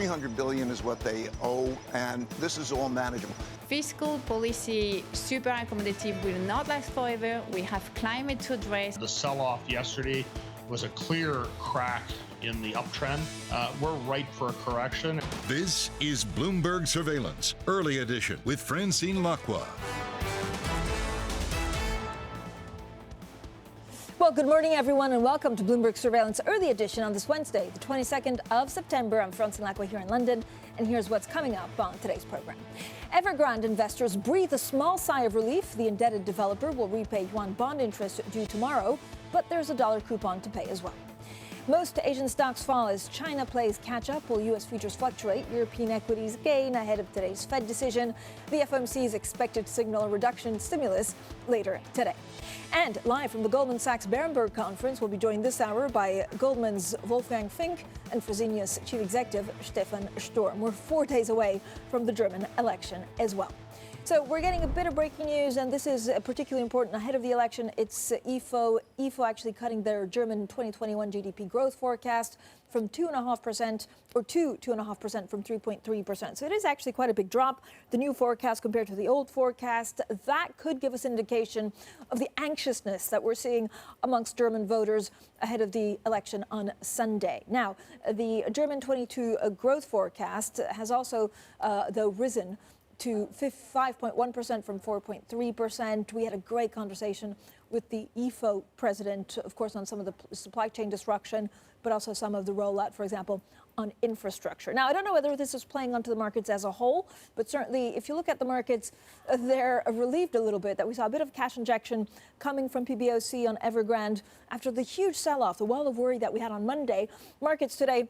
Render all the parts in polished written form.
$300 billion is what they owe, and this is all manageable. Fiscal policy, super accommodative, will not last forever. We have climate to address. The sell-off yesterday was a clear crack in the uptrend. We're ripe for a correction. This is Bloomberg Surveillance, Early Edition with Francine Lacqua. Well, good morning, everyone, and welcome to Bloomberg Surveillance Early Edition on this Wednesday, the 22nd of September. I'm Francine Lacqua here in London, and here's what's coming up on today's program. Evergrande investors breathe a small sigh of relief. The indebted developer will repay yuan bond interest due tomorrow, but there's a dollar coupon to pay as well. Most Asian stocks fall as China plays catch-up while U.S. futures fluctuate. European equities gain ahead of today's Fed decision. The FOMC is expected to signal a reduction in stimulus later today. And live from the Goldman Sachs Berenberg conference, we'll be joined this hour by Goldman's Wolfgang Fink and for Zinnias chief executive Stefan Sturm. We're 4 days away from the German election as well. So we're getting a bit of breaking news, and this is particularly important ahead of the election. It's IFO actually cutting their German 2021 GDP growth forecast from 2.5% or to 2.5% from 3.3%. So it is actually quite a big drop. The new forecast compared to the old forecast, that could give us indication of the anxiousness that we're seeing amongst German voters ahead of the election on Sunday. Now, the German 22 growth forecast has also, though, risen to 5.1% from 4.3%. We had a great conversation with the IFO president, of course, on some of the supply chain disruption, but also some of the rollout, for example, on infrastructure. Now, I don't know whether this is playing onto the markets as a whole, but certainly if you look at the markets, they're relieved a little bit that we saw a bit of cash injection coming from PBOC on Evergrande after the huge sell-off, the wall of worry that we had on Monday. Markets today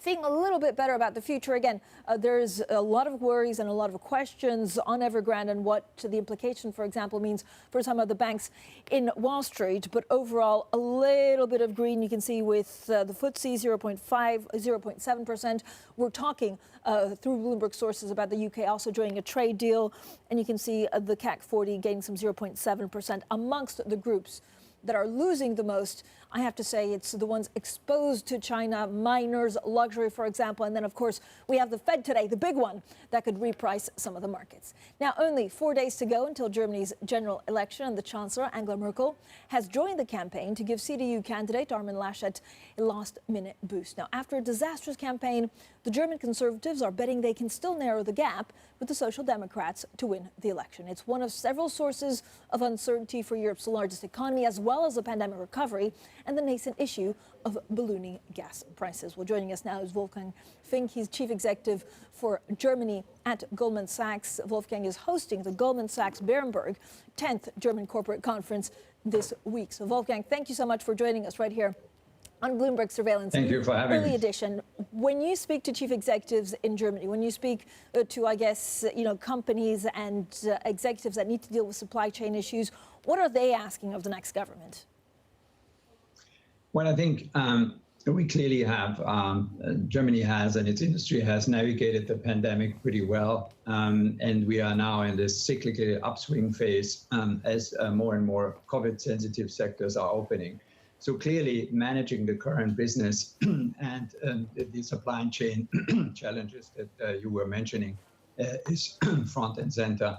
feeling a little bit better about the future. Again, there's a lot of worries and a lot of questions on Evergrande and what the implication, for example, means for some of the banks in Wall Street. But overall, a little bit of green you can see with the FTSE 0.7%. We're talking through Bloomberg sources about the UK also joining a trade deal. And you can see the CAC 40 gaining some 0.7% amongst the groups that are losing the most. I have to say it's the ones exposed to China, miners, luxury, for example. And then, of course, we have the Fed today, the big one, that could reprice some of the markets. Now, only 4 days to go until Germany's general election, and the Chancellor, Angela Merkel, has joined the campaign to give CDU candidate Armin Laschet a last-minute boost. Now, after a disastrous campaign, the German Conservatives are betting they can still narrow the gap with the Social Democrats to win the election. It's one of several sources of uncertainty for Europe's largest economy, as well as the pandemic recovery and the nascent issue of ballooning gas prices. Well, joining us now is Wolfgang Fink. He's chief executive for Germany at Goldman Sachs. Wolfgang is hosting the Goldman Sachs Berenberg 10th German Corporate Conference this week. So, Wolfgang, thank you so much for joining us right here on Bloomberg Surveillance. Thank you for having me. Early edition. When you speak to chief executives in Germany, when you speak to, I guess, companies and executives that need to deal with supply chain issues, what are they asking of the next government? Well, I think we clearly have, Germany has and its industry has navigated the pandemic pretty well. And we are now in this cyclical upswing phase as more and more COVID-sensitive sectors are opening. So clearly managing the current business and the supply chain challenges that you were mentioning is front and center.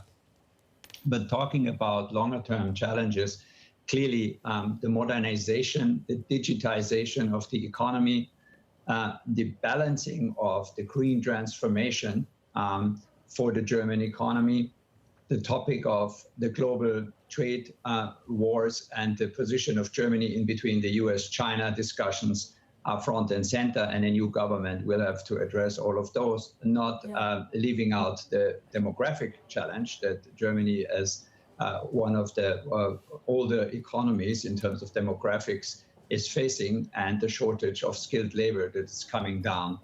But talking about longer term challenges, clearly the modernization, the digitization of the economy, the balancing of the green transformation for the German economy, the topic of the global trade wars and the position of Germany in between the US-China discussions are front and center, and a new government will have to address all of those, not leaving out the demographic challenge that Germany, as one of the older economies in terms of demographics, is facing, and the shortage of skilled labor that's coming down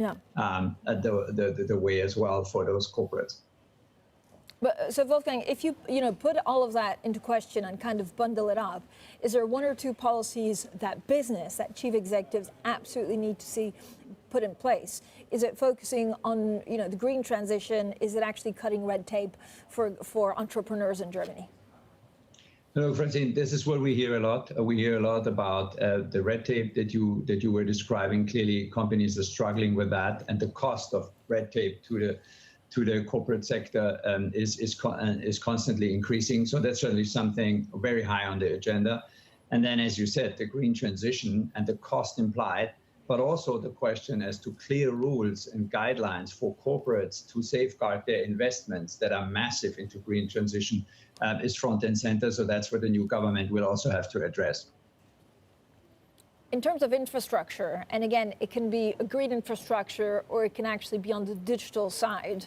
the way as well for those corporates. But, so Wolfgang, if you put all of that into question and kind of bundle it up, is there one or two policies that chief executives absolutely need to see put in place? Is it focusing on the green transition? Is it actually cutting red tape for entrepreneurs in Germany? Hello, Francine. This is what we hear a lot. We hear a lot about the red tape that you were describing. Clearly, companies are struggling with that, and the cost of red tape to the corporate sector is constantly increasing. So that's certainly something very high on the agenda. And then, as you said, the green transition and the cost implied, but also the question as to clear rules and guidelines for corporates to safeguard their investments that are massive into green transition is front and center. So that's what the new government will also have to address. In terms of infrastructure, and again, it can be a green infrastructure or it can actually be on the digital side,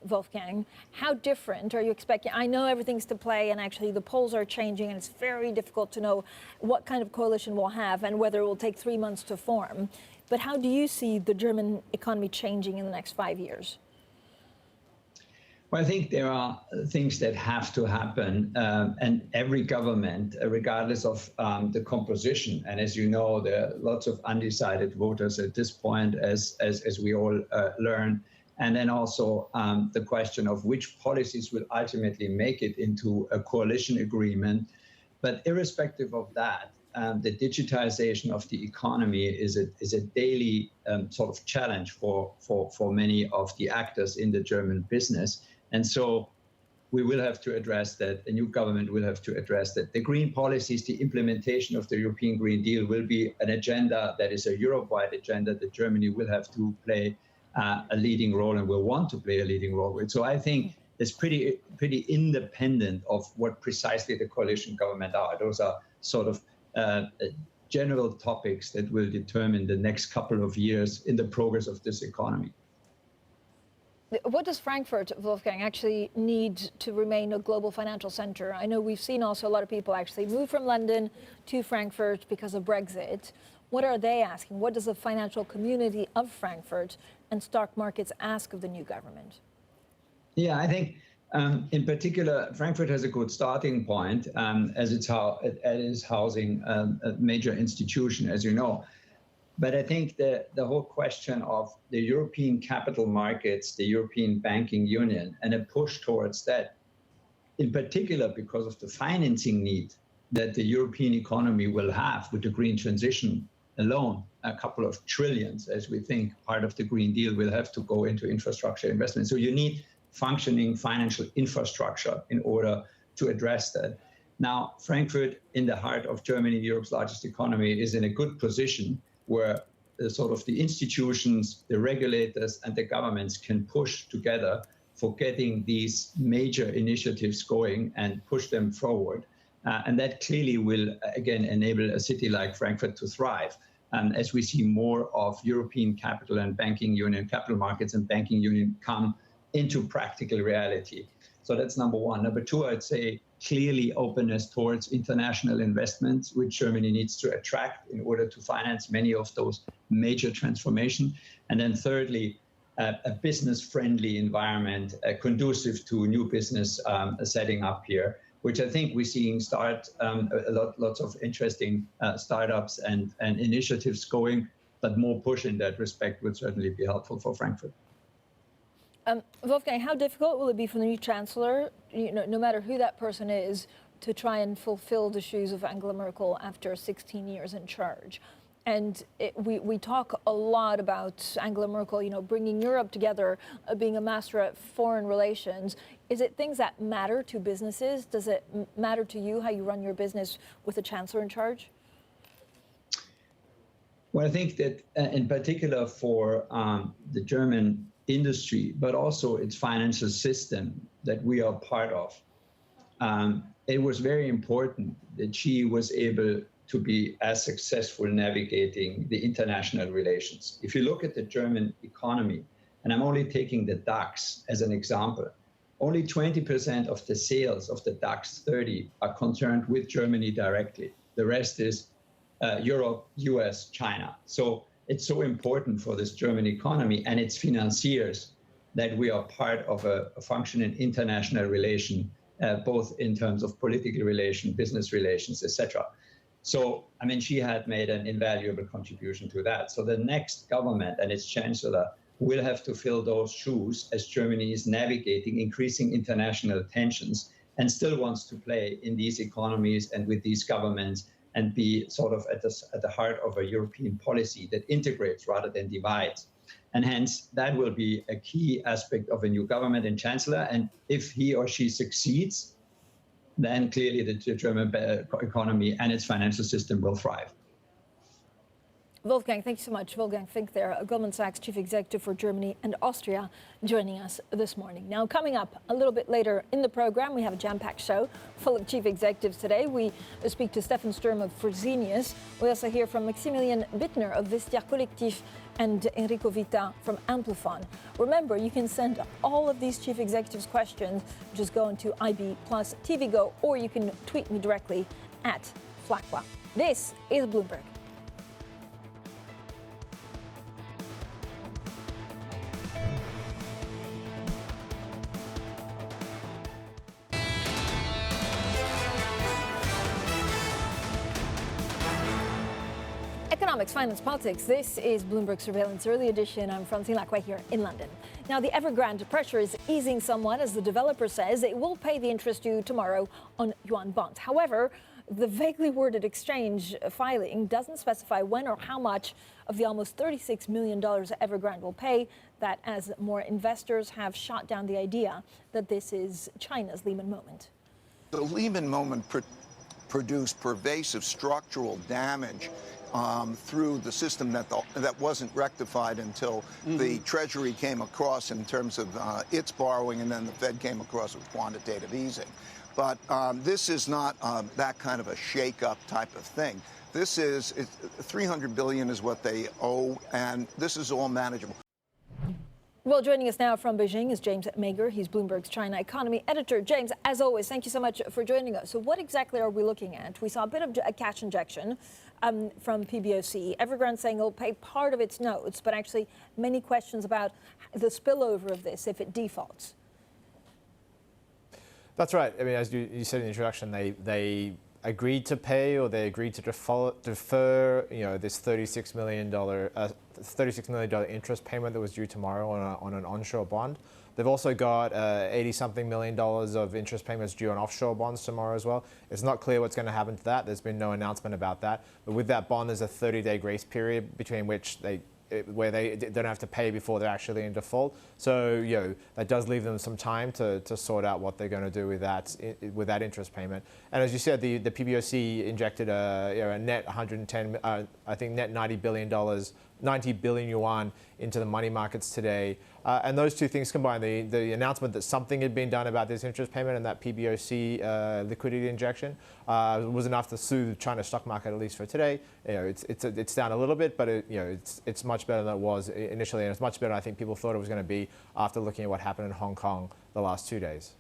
Wolfgang, how different are you expecting? I know everything's to play and actually the polls are changing and it's very difficult to know what kind of coalition we'll have and whether it will take 3 months to form. But how do you see the German economy changing in the next 5 years? Well, I think there are things that have to happen, and every government, regardless of the composition, and as you know, there are lots of undecided voters at this point, as we all learn, and then also the question of which policies will ultimately make it into a coalition agreement. But irrespective of that, the digitization of the economy is a daily sort of challenge for many of the actors in the German business. And so we will have to address that. The new government will have to address that. The green policies, the implementation of the European Green Deal will be an agenda that is a Europe-wide agenda that Germany will have to play a leading role and will want to play a leading role with. So I think it's pretty independent of what precisely the coalition government are. Those are sort of general topics that will determine the next couple of years in the progress of this economy. What does Frankfurt, Wolfgang, actually need to remain a global financial center? I know we've seen also a lot of people actually move from London to Frankfurt because of Brexit. What are they asking? What does the financial community of Frankfurt and stock markets ask of the new government? Yeah, I think in particular, Frankfurt has a good starting point as it is housing a major institution, as you know. But I think the whole question of the European capital markets, the European banking union, and a push towards that, in particular because of the financing need that the European economy will have with the green transition alone, a couple of trillions, as we think part of the Green Deal will have to go into infrastructure investment. So you need functioning financial infrastructure in order to address that. Now, Frankfurt, in the heart of Germany, Europe's largest economy, is in a good position where sort of the institutions, the regulators, and the governments can push together for getting these major initiatives going and push them forward. And that clearly will, again, enable a city like Frankfurt to thrive as we see more of European capital and banking union, capital markets and banking union come into practical reality. So that's number one. Number two, I'd say clearly openness towards international investments, which Germany needs to attract in order to finance many of those major transformations. And then thirdly, a business-friendly environment conducive to new business setting up here, which I think we're seeing start lots of interesting startups and initiatives going, but more push in that respect would certainly be helpful for Frankfurt. Wolfgang, how difficult will it be for the new chancellor, no matter who that person is, to try and fulfill the shoes of Angela Merkel after 16 years in charge? And we talk a lot about Angela Merkel, bringing Europe together, being a master at foreign relations. Is it things that matter to businesses? Does it matter to you how you run your business with a chancellor in charge? Well, I think that in particular for the German industry, but also its financial system that we are part of, it was very important that she was able to be as successful navigating the international relations. If you look at the German economy, and I'm only taking the DAX as an example, only 20% of the sales of the DAX 30 are concerned with Germany directly. The rest is Europe, US, China. So it's so important for this German economy and its financiers that we are part of a functioning international relation, both in terms of political relation, business relations, etc. So, I mean, she had made an invaluable contribution to that. So the next government and its chancellor will have to fill those shoes as Germany is navigating increasing international tensions and still wants to play in these economies and with these governments and be sort of at the heart of a European policy that integrates rather than divides. And hence, that will be a key aspect of a new government and chancellor. And if he or she succeeds, then clearly the German economy and its financial system will thrive. Wolfgang, thank you so much. Wolfgang Fink there, Goldman Sachs Chief Executive for Germany and Austria, joining us this morning. Now, coming up a little bit later in the program, we have a jam-packed show full of chief executives today. We speak to Stefan Sturm of Zinnias. We also hear from Maximilian Bittner of Vista and Enrico Vita from Amplifon. Remember, you can send all of these chief executives' questions. Just go into IB plus TV Go, or you can tweet me directly at Lacqua. This is Bloomberg. Economics, finance, politics. This is Bloomberg Surveillance Early Edition. I'm Francine Lacqua here in London. Now, the Evergrande pressure is easing somewhat as the developer says it will pay the interest due tomorrow on yuan bonds. However, the vaguely worded exchange filing doesn't specify when or how much of the almost $36 million Evergrande will pay. That as more investors have shot down the idea that this is China's Lehman moment. The Lehman moment produced pervasive structural damage through the system that wasn't rectified until the Treasury came across in terms of its borrowing, and then the Fed came across with quantitative easing. But this is not that kind of a shake-up type of thing. This is $300 billion is what they owe, and this is all manageable. Well, joining us now from Beijing is James Berger. He's Bloomberg's China economy editor. James, as always, thank you so much for joining us. So what exactly are we looking at? We saw a bit of a cash injection from PBOC. Evergrande saying it'll pay part of its notes, but actually many questions about the spillover of this if it defaults. That's right. I mean, as you said in the introduction, they agreed to pay, or they agreed to defer, this $36 million interest payment that was due tomorrow on an onshore bond. They've also got $80-something million of interest payments due on offshore bonds tomorrow as well. It's not clear what's going to happen to that. There's been no announcement about that. But with that bond, there's a 30-day grace period between which where they don't have to pay before they're actually in default. So, that does leave them some time to sort out what they're going to do with that interest payment. And as you said, the PBOC injected a net 110, I think net $90 billion yuan into the money markets today. And those two things combined, the announcement that something had been done about this interest payment and that PBOC liquidity injection was enough to soothe China's stock market, at least for today. It's down a little bit, but it's much better than it was initially, and it's much better than I think people thought it was going to be after looking at what happened in Hong Kong the last 2 days.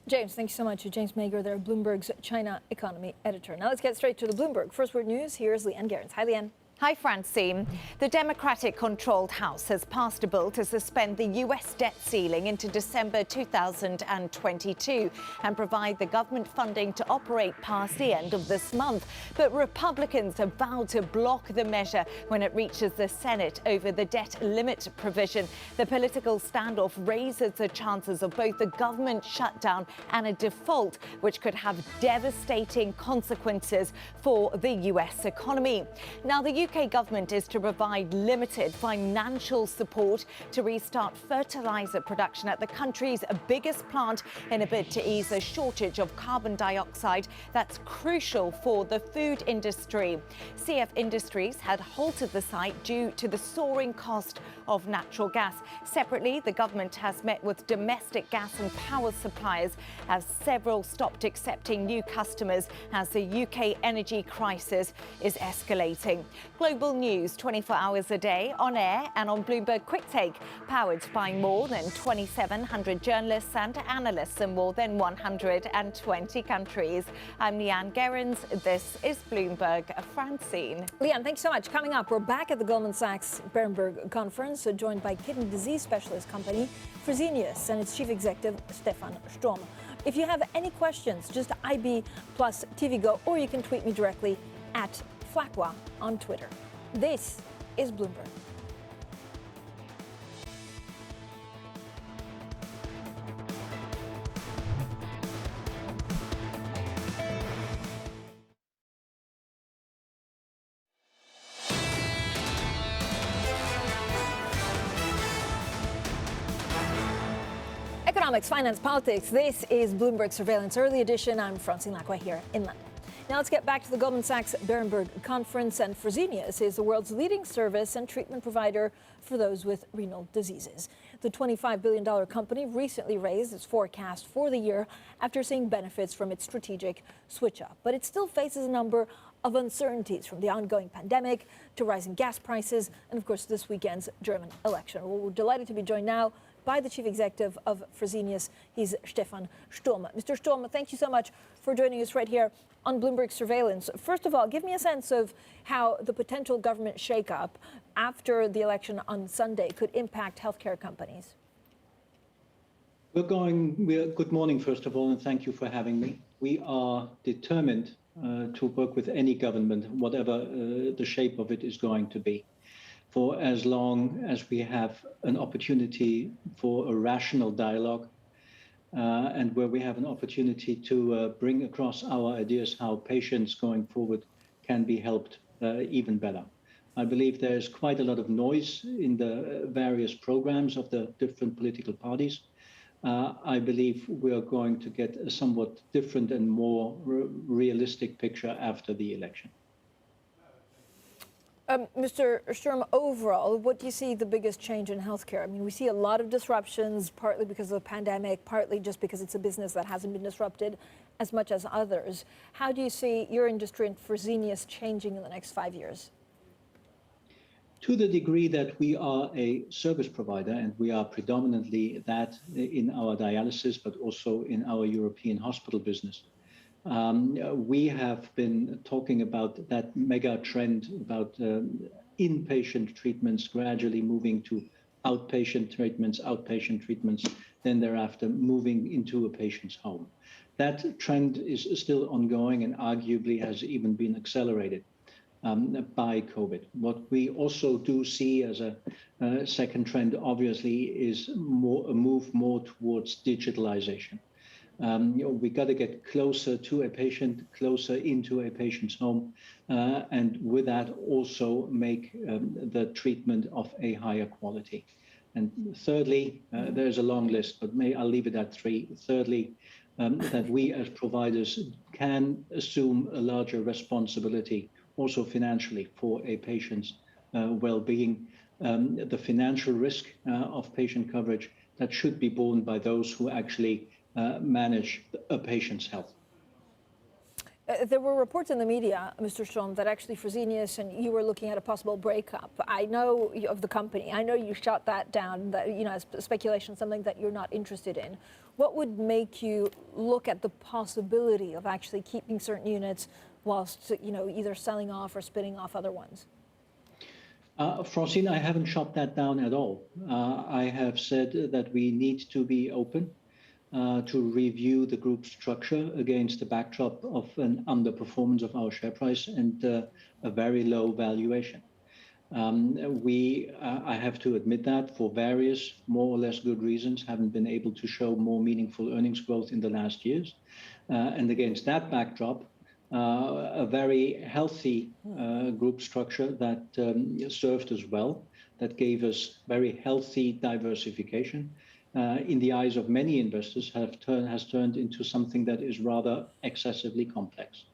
James, thank you so much. James Berger there, Bloomberg's China economy editor. Now let's get straight to the Bloomberg First Word News. Here's Leanne Gerrans. Hi, Leanne. Hi, Francine. The Democratic-controlled House has passed a bill to suspend the U.S. debt ceiling into December 2022 and provide the government funding to operate past the end of this month. But Republicans have vowed to block the measure when it reaches the Senate over the debt limit provision. The political standoff raises the chances of both the government shutdown and a default, which could have devastating consequences for the U.S. economy. Now, the UK government is to provide limited financial support to restart fertilizer production at the country's biggest plant in a bid to ease a shortage of carbon dioxide that's crucial for the food industry. CF Industries had halted the site due to the soaring cost of natural gas. Separately, the government has met with domestic gas and power suppliers as several stopped accepting new customers as the UK energy crisis is escalating. Global news 24 hours a day, on air and on Bloomberg Quick Take, powered by more than 2,700 journalists and analysts in more than 120 countries. I'm Leanne Gerrans. This is Bloomberg. Francine. Leanne, thanks so much. Coming up, we're back at the Goldman Sachs Berenberg conference, joined by kidney disease specialist company Zinnias and its chief executive, Stefan Sturm. If you have any questions, just IB plus TV Go, or you can tweet me directly at Lacqua on Twitter. This is Bloomberg. Economics, finance, politics. This is Bloomberg Surveillance Early Edition. I'm Francine Lacqua here in London. Now let's get back to the Goldman Sachs Berenberg conference. And Zinnias is the world's leading service and treatment provider for those with renal diseases. The $25 billion company recently raised its forecast for the year after seeing benefits from its strategic switch up. But it still faces a number of uncertainties, from the ongoing pandemic to rising gas prices and, of course, this weekend's German election. Well, we're delighted to be joined now by the chief executive of Zinnias. He's Stefan Sturm. Mr. Sturm, thank you so much for joining us right here on Bloomberg Surveillance. First of all, give me a sense of how the potential government shakeup after the election on Sunday could impact healthcare companies. Good morning, first of all, and thank you for having me. We are determined to work with any government, whatever the shape of it is going to be, for as long as we have an opportunity for a rational dialogue and where we have an opportunity to bring across our ideas how patients going forward can be helped even better. I believe there's quite a lot of noise in the various programs of the different political parties. I believe we are going to get a somewhat different and more realistic picture after the election. Mr. Sturm, overall, what do you see the biggest change in healthcare? I mean, we see a lot of disruptions, partly because of the pandemic, partly just because it's a business that hasn't been disrupted as much as others. How do you see your industry and Zinnias changing in the next 5 years? To the degree that we are a service provider, and we are predominantly that in our dialysis, but also in our European hospital business, we have been talking about that mega trend about inpatient treatments gradually moving to outpatient treatments, then thereafter moving into a patient's home. That trend is still ongoing and arguably has even been accelerated by COVID. What we also do see as a second trend, obviously, is a move more towards digitalization. We got to get closer to a patient, closer into a patient's home, and with that also make the treatment of a higher quality. And thirdly, there's a long list, but I'll leave it at three. Thirdly, that we as providers can assume a larger responsibility, also financially, for a patient's well-being. The financial risk of patient coverage that should be borne by those who actually manage a patient's health. There were reports in the media, Mr. Sturm, that actually Zinnias and you were looking at a possible breakup. I know of the company. I know you shot that down, that, as speculation, something that you're not interested in. What would make you look at the possibility of actually keeping certain units whilst, either selling off or spinning off other ones? Francine, I haven't shot that down at all. I have said that we need to be open to review the group structure against the backdrop of an underperformance of our share price and a very low valuation. I have to admit that for various more or less good reasons, haven't been able to show more meaningful earnings growth in the last years. And against that backdrop, a very healthy group structure that served us well, that gave us very healthy diversification, in the eyes of many investors has turned into something that is rather excessively complex.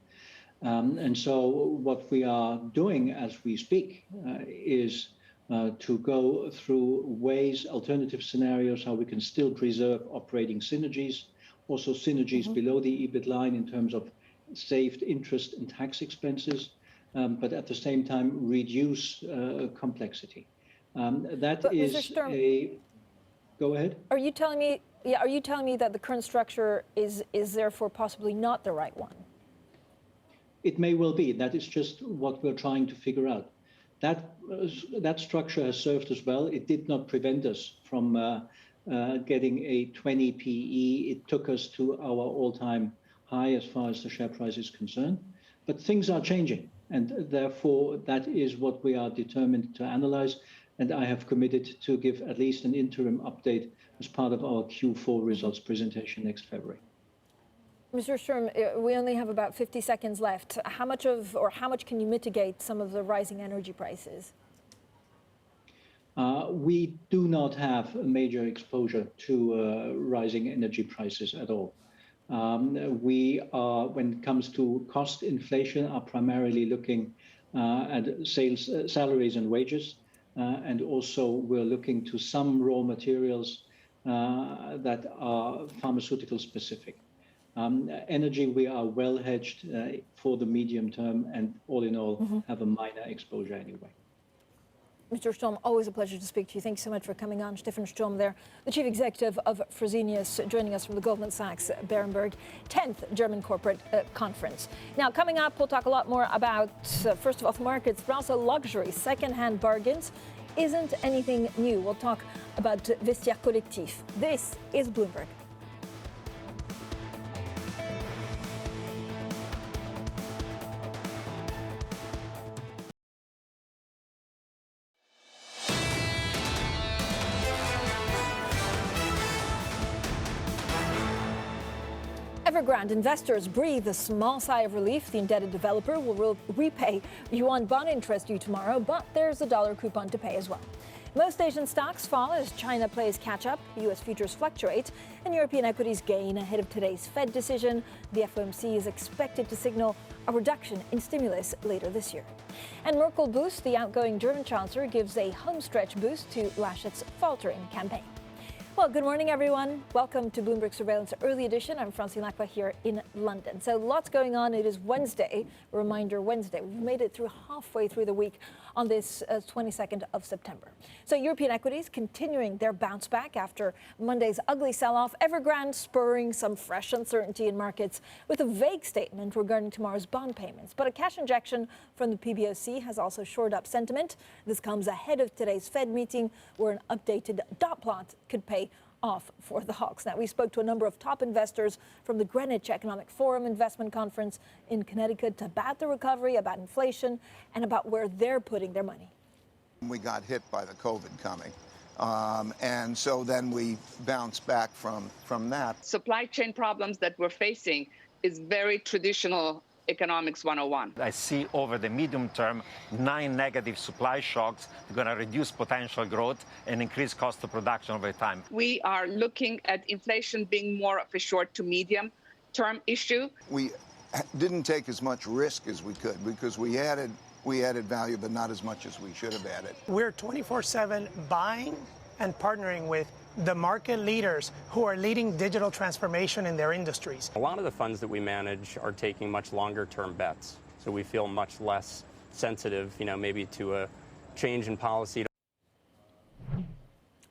And so what we are doing as we speak is to go through ways, alternative scenarios, how we can still preserve operating synergies, also synergies below the EBIT line in terms of saved interest and tax expenses, but at the same time reduce complexity. That is a... Go ahead. Are you telling me that the current structure is therefore possibly not the right one? It may well be. That is just what we're trying to figure out. That structure has served us well. It did not prevent us from getting a 20 PE. It took us to our all-time high as far as the share price is concerned. But things are changing, and therefore that is what we are determined to analyze. And I have committed to give at least an interim update as part of our Q4 results presentation next February. Mr. Sturm, we only have about 50 seconds left. How much can you mitigate some of the rising energy prices? We do not have a major exposure to rising energy prices at all. We are, when it comes to cost inflation, are primarily looking at salaries and wages. And also we're looking to some raw materials that are pharmaceutical specific. Energy, we are well hedged for the medium term, and all in all have a minor exposure anyway. Mr. Sturm, always a pleasure to speak to you. Thanks so much for coming on. Stefan Sturm there, the chief executive of Zinnias, joining us from the Goldman Sachs Berenberg 10th German Corporate Conference. Now, coming up, we'll talk a lot more about, first of all, the markets, but also luxury, second-hand bargains. Isn't anything new. We'll talk about Vestiaire Collectif. This is Bloomberg. Evergrande investors breathe a small sigh of relief. The indebted developer will repay yuan bond interest due tomorrow, but there's a dollar coupon to pay as well. Most Asian stocks fall as China plays catch-up, U.S. futures fluctuate, and European equities gain ahead of today's Fed decision. The FOMC is expected to signal a reduction in stimulus later this year. And Merkel boost, the outgoing German chancellor, gives a homestretch boost to Laschet's faltering campaign. Well, good morning, everyone. Welcome to Bloomberg Surveillance Early Edition. I'm Francine Lacqua here in London. So lots going on. It is Wednesday, a reminder Wednesday. We've made it through halfway through the week on this 22nd of September. So European equities continuing their bounce back after Monday's ugly sell-off. Evergrande spurring some fresh uncertainty in markets with a vague statement regarding tomorrow's bond payments. But a cash injection from the PBOC has also shored up sentiment. This comes ahead of today's Fed meeting, where an updated dot plot could pay off for the hawks. Now, we spoke to a number of top investors from the Greenwich Economic Forum Investment Conference in Connecticut about the recovery, about inflation, and about where they're putting their money. We got hit by the COVID coming. And so then we bounced back from that. Supply chain problems that we're facing is very traditional Economics 101. I see over the medium term 9 negative supply shocks going to reduce potential growth and increase cost of production over time. We are looking at inflation being more of a short to medium term issue. We didn't take as much risk as we could because we added value, but not as much as we should have added. We're 24/7 buying and partnering with the market leaders who are leading digital transformation in their industries. A lot of the funds that we manage are taking much longer term bets, so we feel much less sensitive, maybe to a change in policy.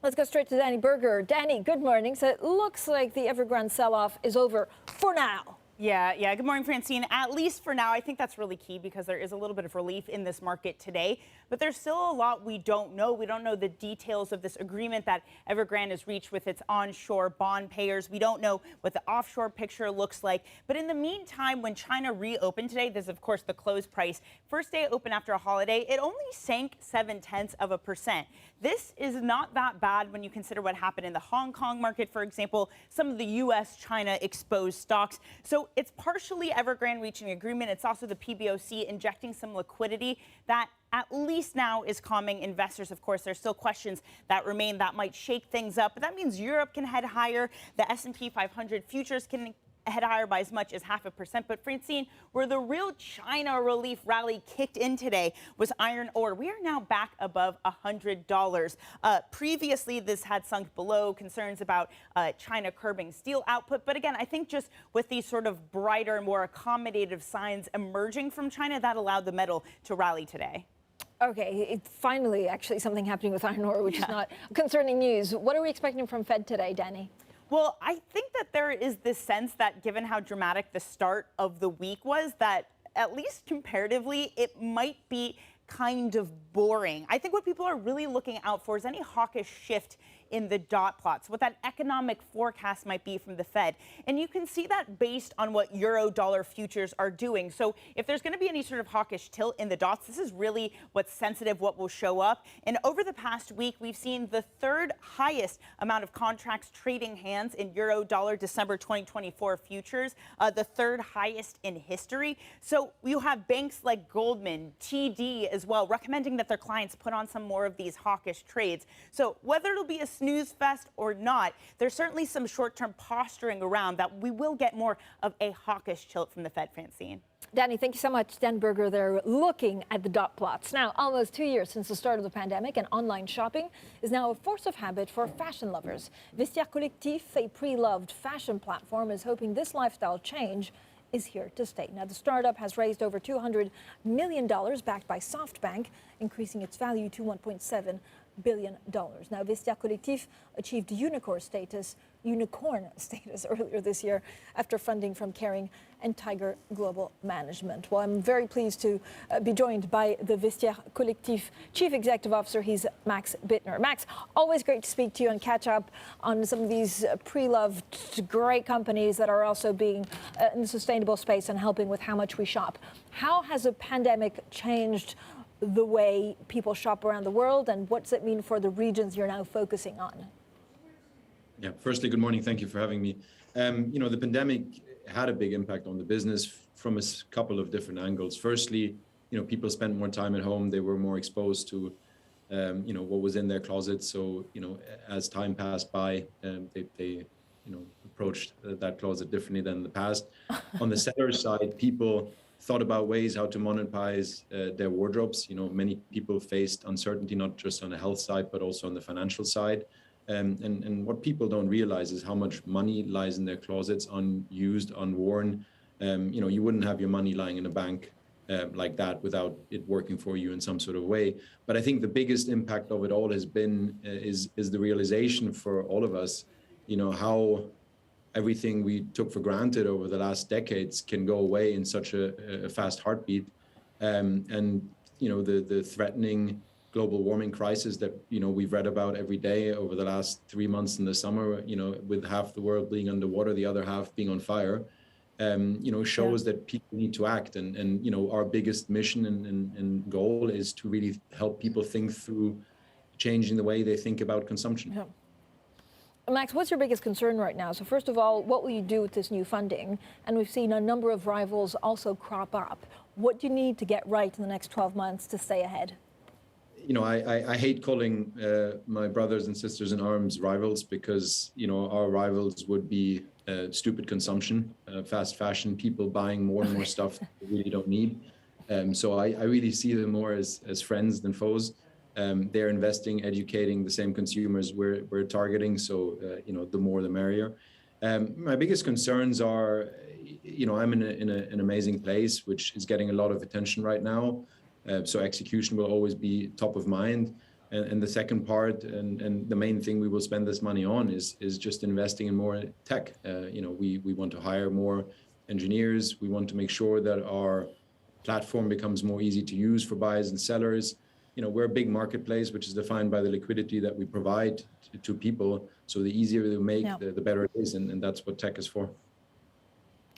Let's go straight to Danny Berger. Danny, good morning. So it looks like the Evergrande sell-off is over for now. Yeah. Good morning, Francine. At least for now, I think that's really key because there is a little bit of relief in this market today. But there's still a lot we don't know. We don't know the details of this agreement that Evergrande has reached with its onshore bond payers. We don't know what the offshore picture looks like. But in the meantime, when China reopened today, this is, of course, the close price. First day open after a holiday, it only sank 0.7%. This is not that bad when you consider what happened in the Hong Kong market, for example, some of the U.S.-China exposed stocks. So it's partially Evergrande reaching agreement. It's also the PBOC injecting some liquidity that at least now is calming investors. Of course, there's still questions that remain that might shake things up, but that means Europe can head higher. The S&P 500 futures can head higher by as much as 0.5%. But Francine, where the real China relief rally kicked in today was iron ore. We are now back above $100. Previously, this had sunk below concerns about China curbing steel output. But again, I think just with these sort of brighter, more accommodative signs emerging from China, that allowed the metal to rally today. Okay, finally, actually, something happening with iron ore, which is not concerning news. What are we expecting from Fed today, Danny? Well, I think that there is this sense that given how dramatic the start of the week was, that at least comparatively, it might be kind of boring. I think what people are really looking out for is any hawkish shift in the dot plots, what that economic forecast might be from the Fed. And you can see that based on what euro dollar futures are doing. So if there's going to be any sort of hawkish tilt in the dots, this is really what's sensitive, what will show up. And over the past week, we've seen the third highest amount of contracts trading hands in euro dollar December 2024 futures, the third highest in history. So you have banks like Goldman, TD as well, recommending that their clients put on some more of these hawkish trades. So whether it'll be a snooze fest or not, there's certainly some short-term posturing around that we will get more of a hawkish tilt from the Fed, Francine. Danny, thank you so much. Dan Berger there looking at the dot plots. Now, almost 2 years since the start of the pandemic, and online shopping is now a force of habit for fashion lovers. Vista Collectif, a pre-loved fashion platform, is hoping this lifestyle change is here to stay. Now, the startup has raised over $200 million backed by SoftBank, increasing its value to $1.7 billion. Now, Vista Collectif achieved unicorn status earlier this year after funding from Kering and Tiger Global Management. Well, I'm very pleased to be joined by the Vista Collectif Chief Executive Officer. He's Max Bittner. Max, always great to speak to you and catch up on some of these pre-loved great companies that are also being in the sustainable space and helping with how much we shop. How has the pandemic changed the way people shop around the world, and what's it mean for the regions you're now focusing on? Yeah, firstly, good morning. Thank you for having me. The pandemic had a big impact on the business from a couple of different angles. Firstly, people spent more time at home. They were more exposed to, what was in their closets. So, as time passed by, they approached that closet differently than in the past. On the seller side, people thought about ways how to monetize their wardrobes. Many people faced uncertainty, not just on the health side, but also on the financial side. And what people don't realize is how much money lies in their closets, unused, unworn. You wouldn't have your money lying in a bank like that without it working for you in some sort of way. But I think the biggest impact of it all has been is the realization for all of us, how everything we took for granted over the last decades can go away in such a fast heartbeat. The threatening global warming crisis that we've read about every day over the last 3 months in the summer, with half the world being underwater, the other half being on fire, shows that people need to act. And our biggest mission and goal is to really help people think through changing the way they think about consumption. Yeah. Max, what's your biggest concern right now? So first of all, what will you do with this new funding? And we've seen a number of rivals also crop up. What do you need to get right in the next 12 months to stay ahead? I hate calling my brothers and sisters in arms rivals, because, our rivals would be stupid consumption, fast fashion, people buying more and more stuff they really don't need. So I really see them more as friends than foes. They're investing, educating the same consumers we're targeting. So, the more the merrier. My biggest concerns are, I'm in an amazing place, which is getting a lot of attention right now. So execution will always be top of mind. And the second part, and the main thing we will spend this money on is just investing in more tech. We want to hire more engineers. We want to make sure that our platform becomes more easy to use for buyers and sellers. We're a big marketplace, which is defined by the liquidity that we provide to people. So the easier they make, the better it is. And that's what tech is for.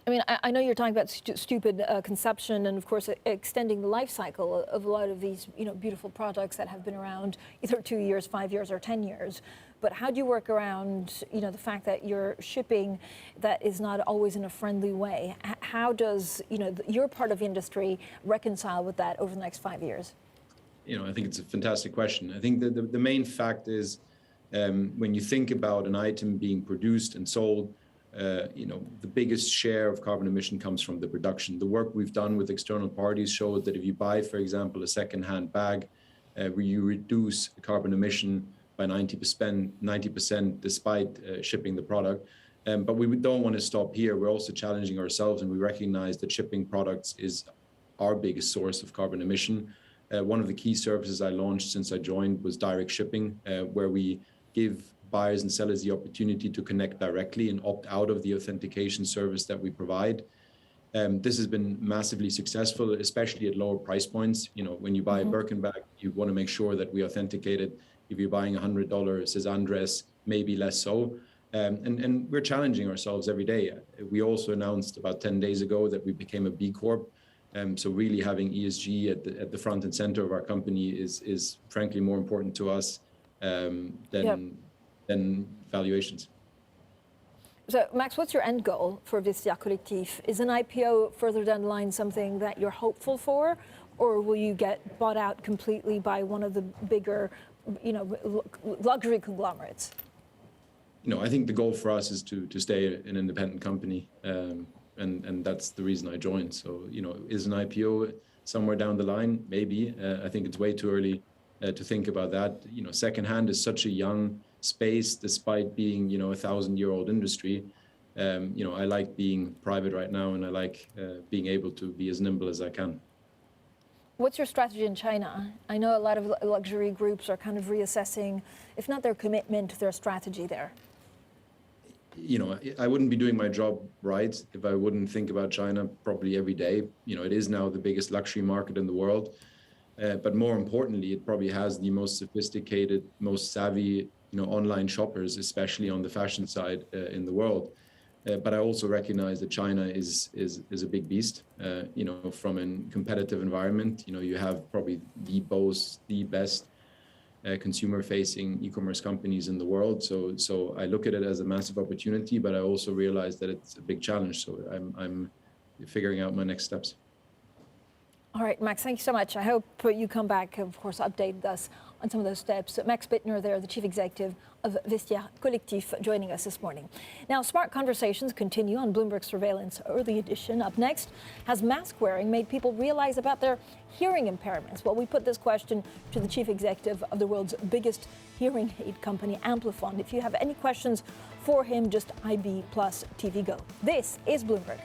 I mean, I know you're talking about stupid consumption and, of course, extending the life cycle of a lot of these, beautiful products that have been around either 2 years, 5 years, or 10 years. But how do you work around, the fact that you're shipping that is not always in a friendly way? How does, your part of the industry reconcile with that over the next 5 years? I think it's a fantastic question. I think the main fact is when you think about an item being produced and sold, the biggest share of carbon emission comes from the production. The work we've done with external parties shows that if you buy, for example, a second-hand bag, where you reduce carbon emission by 90% despite shipping the product. But we don't want to stop here. We're also challenging ourselves, and we recognize that shipping products is our biggest source of carbon emission. One of the key services I launched since I joined was direct shipping, where we give buyers and sellers the opportunity to connect directly and opt out of the authentication service that we provide. This has been massively successful, especially at lower price points. When you buy a Birkin bag, you want to make sure that we authenticate it if you're buying $100, says Andres, maybe less so. And we're challenging ourselves every day. We also announced about 10 days ago that we became a B Corp. So really having ESG at the front and center of our company is frankly more important to us than valuations. So, Max, what's your end goal for Vista Collectif? Is an IPO further down the line something that you're hopeful for, or will you get bought out completely by one of the bigger, luxury conglomerates? I think the goal for us is to stay an independent company, and that's the reason I joined. So, is an IPO somewhere down the line? Maybe. I think it's way too early to think about that. Secondhand is such a young space, despite being, a 1,000-year-old industry. I like being private right now, and I like being able to be as nimble as I can. What's your strategy in China? I know a lot of luxury groups are kind of reassessing, if not their commitment, their strategy there. I wouldn't be doing my job right if I wouldn't think about China probably every day. It is now the biggest luxury market in the world. But more importantly, it probably has the most sophisticated, most savvy, online shoppers, especially on the fashion side in the world. But I also recognize that China is a big beast. From a competitive environment, you have probably the best consumer-facing e-commerce companies in the world. So I look at it as a massive opportunity, but I also realize that it's a big challenge. So I'm figuring out my next steps. All right, Max, thank you so much. I hope you come back, of course, update us on some of those steps. Max Bittner there, the chief executive of Vista Collectif, joining us this morning. Now, smart conversations continue on Bloomberg Surveillance Early Edition. Up next, has mask wearing made people realize about their hearing impairments? Well, we put this question to the chief executive of the world's biggest hearing aid company, Amplifon. If you have any questions for him, just IB plus TV Go. This is Bloomberg.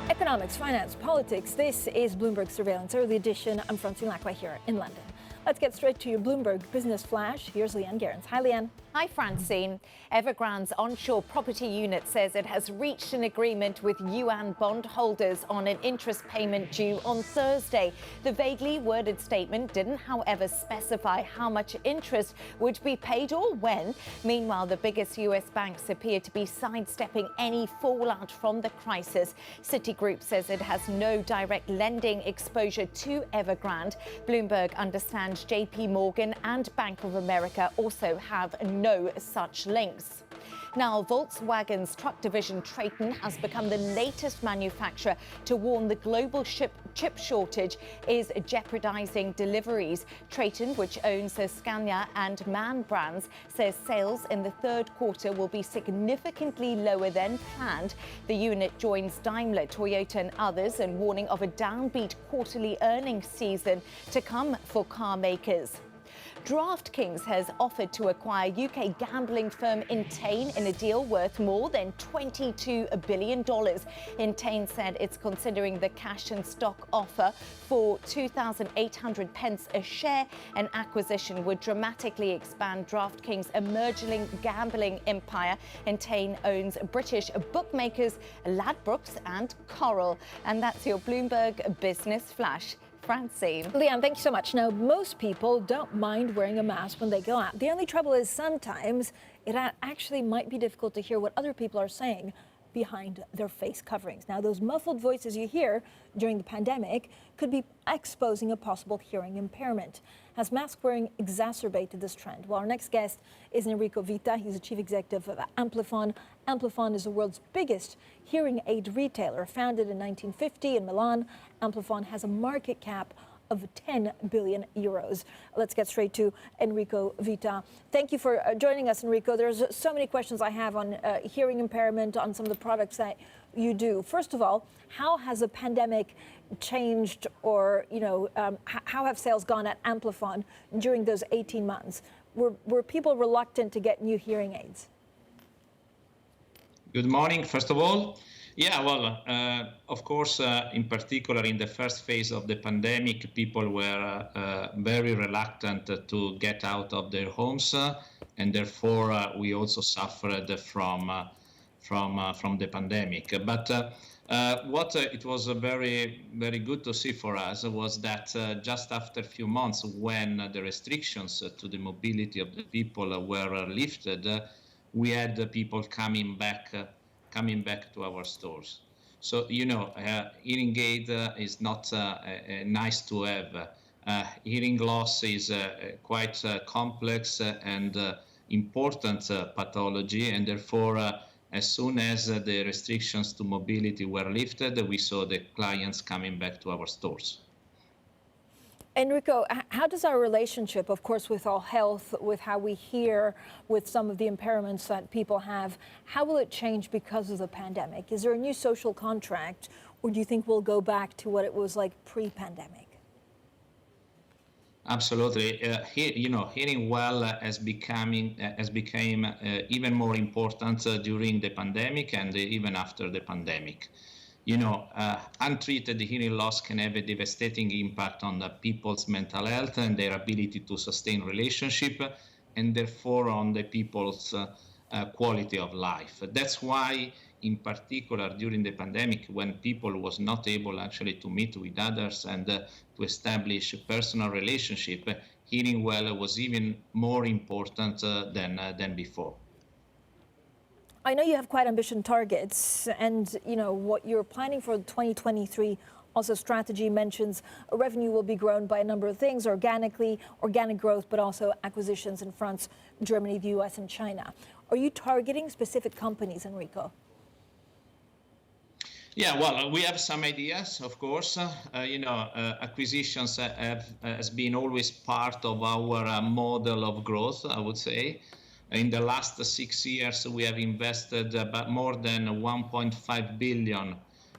Economics, finance, politics. This is Bloomberg Surveillance Early Edition. I'm Francine Lacqua here in London. Let's get straight to your Bloomberg Business Flash. Here's Leanne Gerrans. Hi, Leanne. Hi, Francine. Evergrande's onshore property unit says it has reached an agreement with yuan bondholders on an interest payment due on Thursday. The vaguely worded statement didn't, however, specify how much interest would be paid or when. Meanwhile, the biggest US banks appear to be sidestepping any fallout from the crisis. Citigroup says it has no direct lending exposure to Evergrande. Bloomberg understands JP Morgan and Bank of America also have no such links. Now, Volkswagen's truck division Traton has become the latest manufacturer to warn the global chip shortage is jeopardizing deliveries. Traton, which owns the Scania and MAN brands, says sales in the third quarter will be significantly lower than planned. The unit joins Daimler, Toyota and others in warning of a downbeat quarterly earnings season to come for car makers. DraftKings has offered to acquire UK gambling firm Entain in a deal worth more than $22 billion. Entain said it's considering the cash and stock offer for 2,800 pence a share. An acquisition would dramatically expand DraftKings' emerging gambling empire. Entain owns British bookmakers Ladbrokes and Coral. And that's your Bloomberg Business Flash. Francine. Leanne, thank you so much. Now, most people don't mind wearing a mask when they go out. The only trouble is sometimes it actually might be difficult to hear what other people are saying behind their face coverings. Now, those muffled voices you hear during the pandemic could be exposing a possible hearing impairment. Has mask wearing exacerbated this trend? Well, our next guest is Enrico Vita. He's the chief executive of Amplifon. Amplifon is the world's biggest hearing aid retailer. Founded in 1950 in Milan, Amplifon has a market cap of 10 billion euros. Let's get straight to Enrico Vita. Thank you for joining us, Enrico. There's so many questions I have on hearing impairment, on some of the products that you do. First of all, how has the pandemic changed, or how have sales gone at Amplifon during those 18 months? Were people reluctant to get new hearing aids? Good morning, first of all. Yeah, well, of course, in particular, in the first phase of the pandemic, people were very reluctant to get out of their homes, and therefore we also suffered from the pandemic. But what it was very, very good to see for us was that just after a few months, when the restrictions to the mobility of the people were lifted, we had people coming back to our stores. So, hearing aid is not nice to have. Hearing loss is quite complex and important pathology, and therefore, as soon as the restrictions to mobility were lifted, we saw the clients coming back to our stores. Enrico, how does our relationship, of course, with our health, with how we hear, with some of the impairments that people have, how will it change because of the pandemic? Is there a new social contract, or do you think we'll go back to what it was like pre-pandemic? Absolutely. Hearing well has became even more important during the pandemic and even after the pandemic. Untreated hearing loss can have a devastating impact on the people's mental health and their ability to sustain relationship, and therefore on the people's quality of life. That's why, in particular, during the pandemic, when people was not able actually to meet with others and to establish a personal relationship, hearing well was even more important than before. I know you have quite ambitious targets, and what you're planning for 2023 also strategy mentions revenue will be grown by a number of things, organic growth, but also acquisitions in France, Germany, the US, and China. Are you targeting specific companies, Enrico? Yeah, well, we have some ideas, of course. Acquisitions has been always part of our model of growth, I would say. In the last 6 years, we have invested about more than 1.5 billion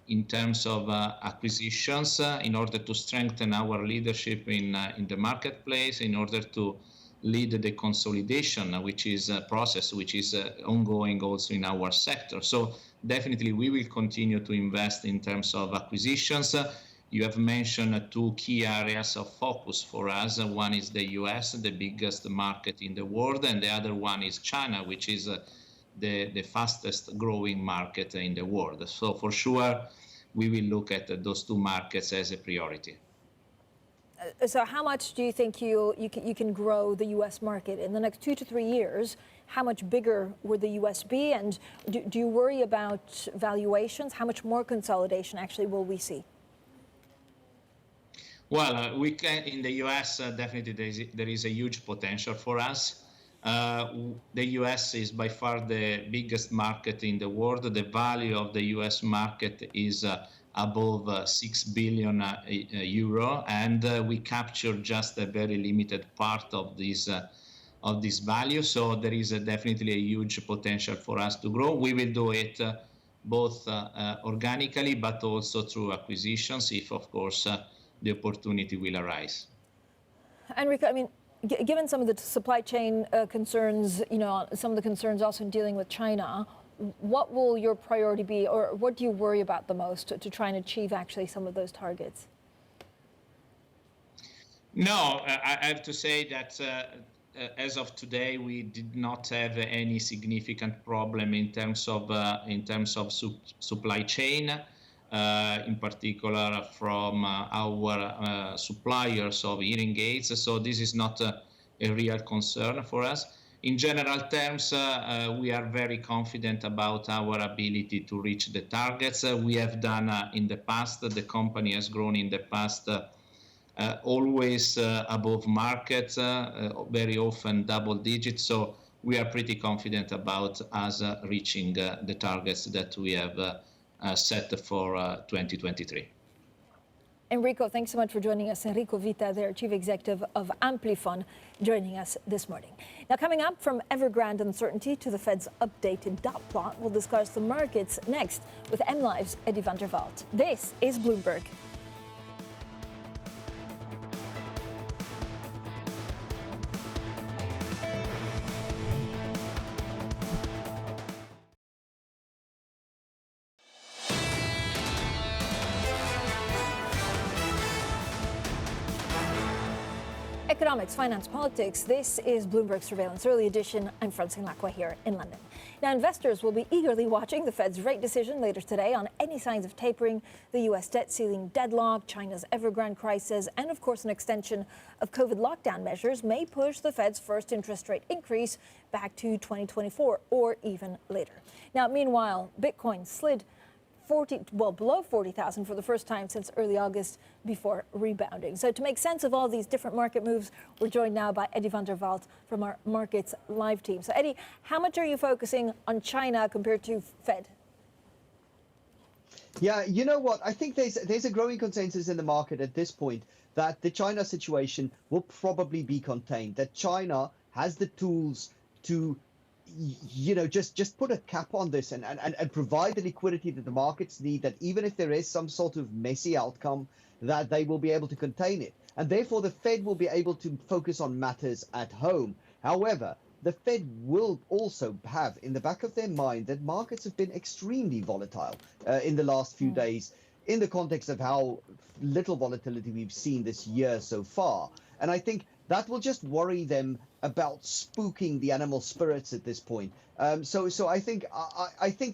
in terms of acquisitions in order to strengthen our leadership in the marketplace, in order to lead the consolidation, which is a process which is ongoing also in our sector. So definitely we will continue to invest in terms of acquisitions. You have mentioned two key areas of focus for us. One is the US, the biggest market in the world, and the other one is China, which is the fastest growing market in the world. So for sure, we will look at those two markets as a priority. So how much do you think you can grow the US market in the next 2 to 3 years? How much bigger would the US be? And do you worry about valuations? How much more consolidation actually will we see? Well, we can in the US, definitely there is a huge potential for us. The US is by far the biggest market in the world. The value of the US market is above 6 billion euro, and we capture just a very limited part of this value. So there is definitely a huge potential for us to grow. We will do it both organically, but also through acquisitions, if of course the opportunity will arise. Enrico, I mean, given some of the supply chain concerns, some of the concerns also in dealing with China, what will your priority be, or what do you worry about the most to try and achieve actually some of those targets? No, I have to say that as of today, we did not have any significant problem in terms of supply chain. In particular from our suppliers of hearing aids. So this is not a real concern for us. In general terms, we are very confident about our ability to reach the targets we have done in the past. The company has grown in the past always above market, very often double digits. So we are pretty confident about us reaching the targets that we have set for 2023. Enrico, thanks so much for joining us. Enrico Vita, their Chief Executive of Amplifon, joining us this morning. Now, coming up, from Evergrande uncertainty to the Fed's updated dot plot, we'll discuss the markets next with MLive's Eddie van der Walt. This is Bloomberg. Economics, finance, politics. This is Bloomberg Surveillance Early Edition. I'm Francine Lacqua here in London. Now, investors will be eagerly watching the Fed's rate decision later today on any signs of tapering, the U.S. debt ceiling deadlock, China's Evergrande crisis, and of course an extension of COVID lockdown measures may push the Fed's first interest rate increase back to 2024 or even later. Now, meanwhile, Bitcoin slid below 40,000 for the first time since early August before rebounding. So to make sense of all these different market moves, we're joined now by Eddie van der Walt from our Markets Live team. So Eddie, how much are you focusing on China compared to Fed? Yeah, you know what? I think there's a growing consensus in the market at this point that the China situation will probably be contained, that China has the tools to just put a cap on this and provide the liquidity that the markets need, that even if there is some sort of messy outcome, that they will be able to contain it. And therefore, the Fed will be able to focus on matters at home. However, the Fed will also have in the back of their mind that markets have been extremely volatile in the last few days in the context of how little volatility we've seen this year so far. And I think that will just worry them about spooking the animal spirits at this point. So I think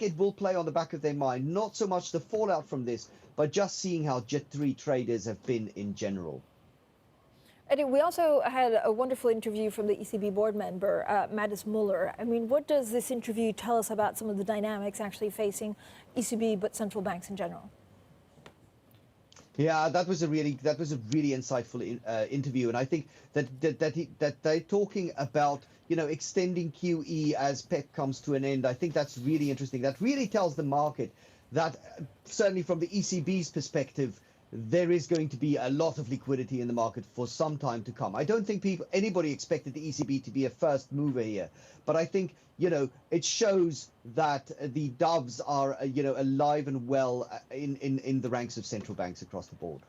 it will play on the back of their mind, not so much the fallout from this, but just seeing how jittery traders have been in general. Eddie, we also had a wonderful interview from the ECB board member, Mathis Muller. I mean, what does this interview tell us about some of the dynamics actually facing ECB, but central banks in general? Yeah, that was a really insightful interview, and I think that they're talking about extending QE as PEC comes to an end. I think that's really interesting. That really tells the market that certainly from the ECB's perspective, there is going to be a lot of liquidity in the market for some time to come. I don't think anybody expected the ECB to be a first mover here, but I think it shows that the doves are alive and well in the ranks of central banks across the board.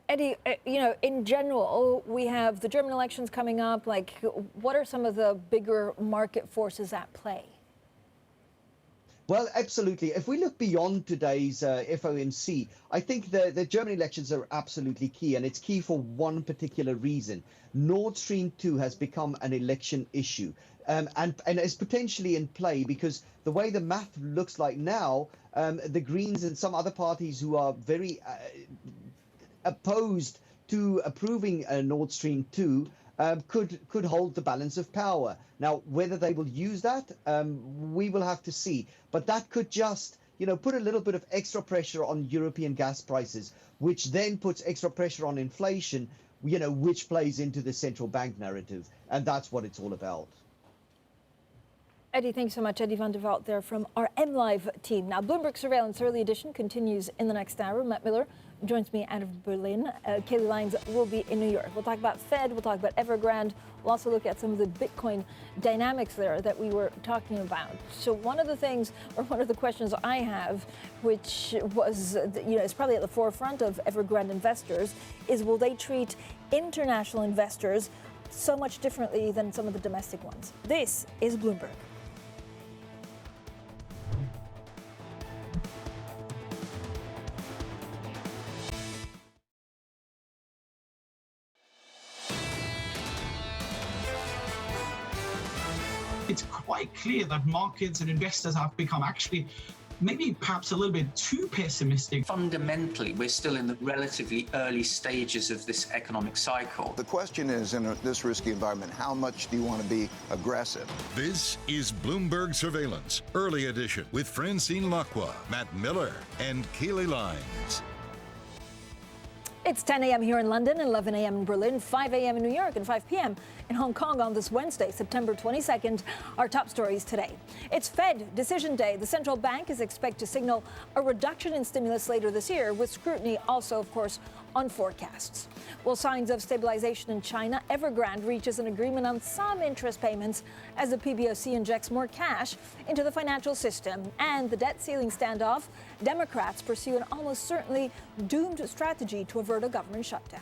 Eddie, in general, we have the German elections coming up. Like, what are some of the bigger market forces at play? Well, absolutely. If we look beyond today's FOMC, I think the German elections are absolutely key, and it's key for one particular reason. Nord Stream 2 has become an election issue and is potentially in play because the way the math looks like now, the Greens and some other parties who are very opposed to approving Nord Stream 2 could hold the balance of power. Now, whether they will use that, we will have to see. But that could just, put a little bit of extra pressure on European gas prices, which then puts extra pressure on inflation, which plays into the central bank narrative. And that's what it's all about. Eddie, thanks so much. Eddie van der Walt there from our MLive team. Now, Bloomberg Surveillance Early Edition continues in the next hour. Matt Miller joins me out of Berlin. Kailey Leinz will be in New York. We'll talk about Fed. We'll talk about Evergrande. We'll also look at some of the Bitcoin dynamics there that we were talking about. So one of the things, or one of the questions I have, which was, is probably at the forefront of Evergrande investors, is will they treat international investors so much differently than some of the domestic ones? This is Bloomberg. It's quite clear that markets and investors have become actually maybe perhaps a little bit too pessimistic. Fundamentally, we're still in the relatively early stages of this economic cycle. The question is, in this risky environment, how much do you want to be aggressive? This is Bloomberg Surveillance, Early Edition, with Francine Lacqua, Matt Miller, and Kailey Leinz. It's 10 a.m. here in London, 11 a.m. in Berlin, 5 a.m. in New York, and 5 p.m. in Hong Kong on this Wednesday, September 22nd. Our top stories today. It's Fed decision day. The central bank is expected to signal a reduction in stimulus later this year, with scrutiny also, of course, on forecasts. Well, signs of stabilization in China. Evergrande reaches an agreement on some interest payments as the PBOC injects more cash into the financial system. And the debt ceiling standoff. Democrats pursue an almost certainly doomed strategy to avert a government shutdown.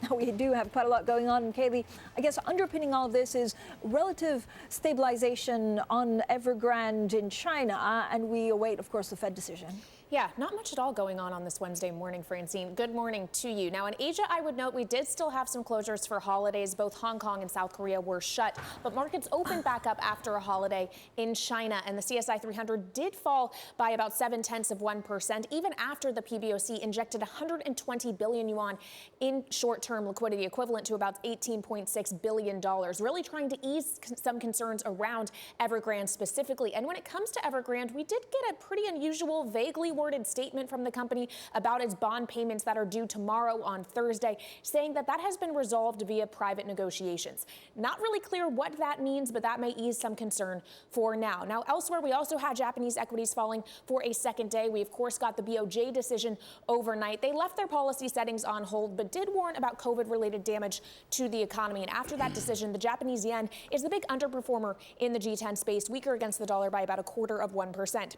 Now, we do have quite a lot going on. And Kailey, I guess underpinning all of this is relative stabilization on Evergrande in China, and we await, of course, the Fed decision. Yeah, not much at all going on this Wednesday morning, Francine. Good morning to you. Now, in Asia, I would note we did still have some closures for holidays. Both Hong Kong and South Korea were shut, but markets opened back up after a holiday in China, and the CSI 300 did fall by about 0.7%, even after the PBOC injected 120 billion yuan in short-term liquidity, equivalent to about $18.6 billion, really trying to ease some concerns around Evergrande specifically. And when it comes to Evergrande, we did get a pretty unusual, vaguely worded statement from the company about its bond payments that are due tomorrow on Thursday, saying that that has been resolved via private negotiations. Not really clear what that means, but that may ease some concern for now. Now, elsewhere, we also had Japanese equities falling for a second day. We, of course, got the BOJ decision overnight. They left their policy settings on hold, but did warn about COVID-related damage to the economy. And after that decision, the Japanese yen is the big underperformer in the G10 space, weaker against the dollar by about 0.25%.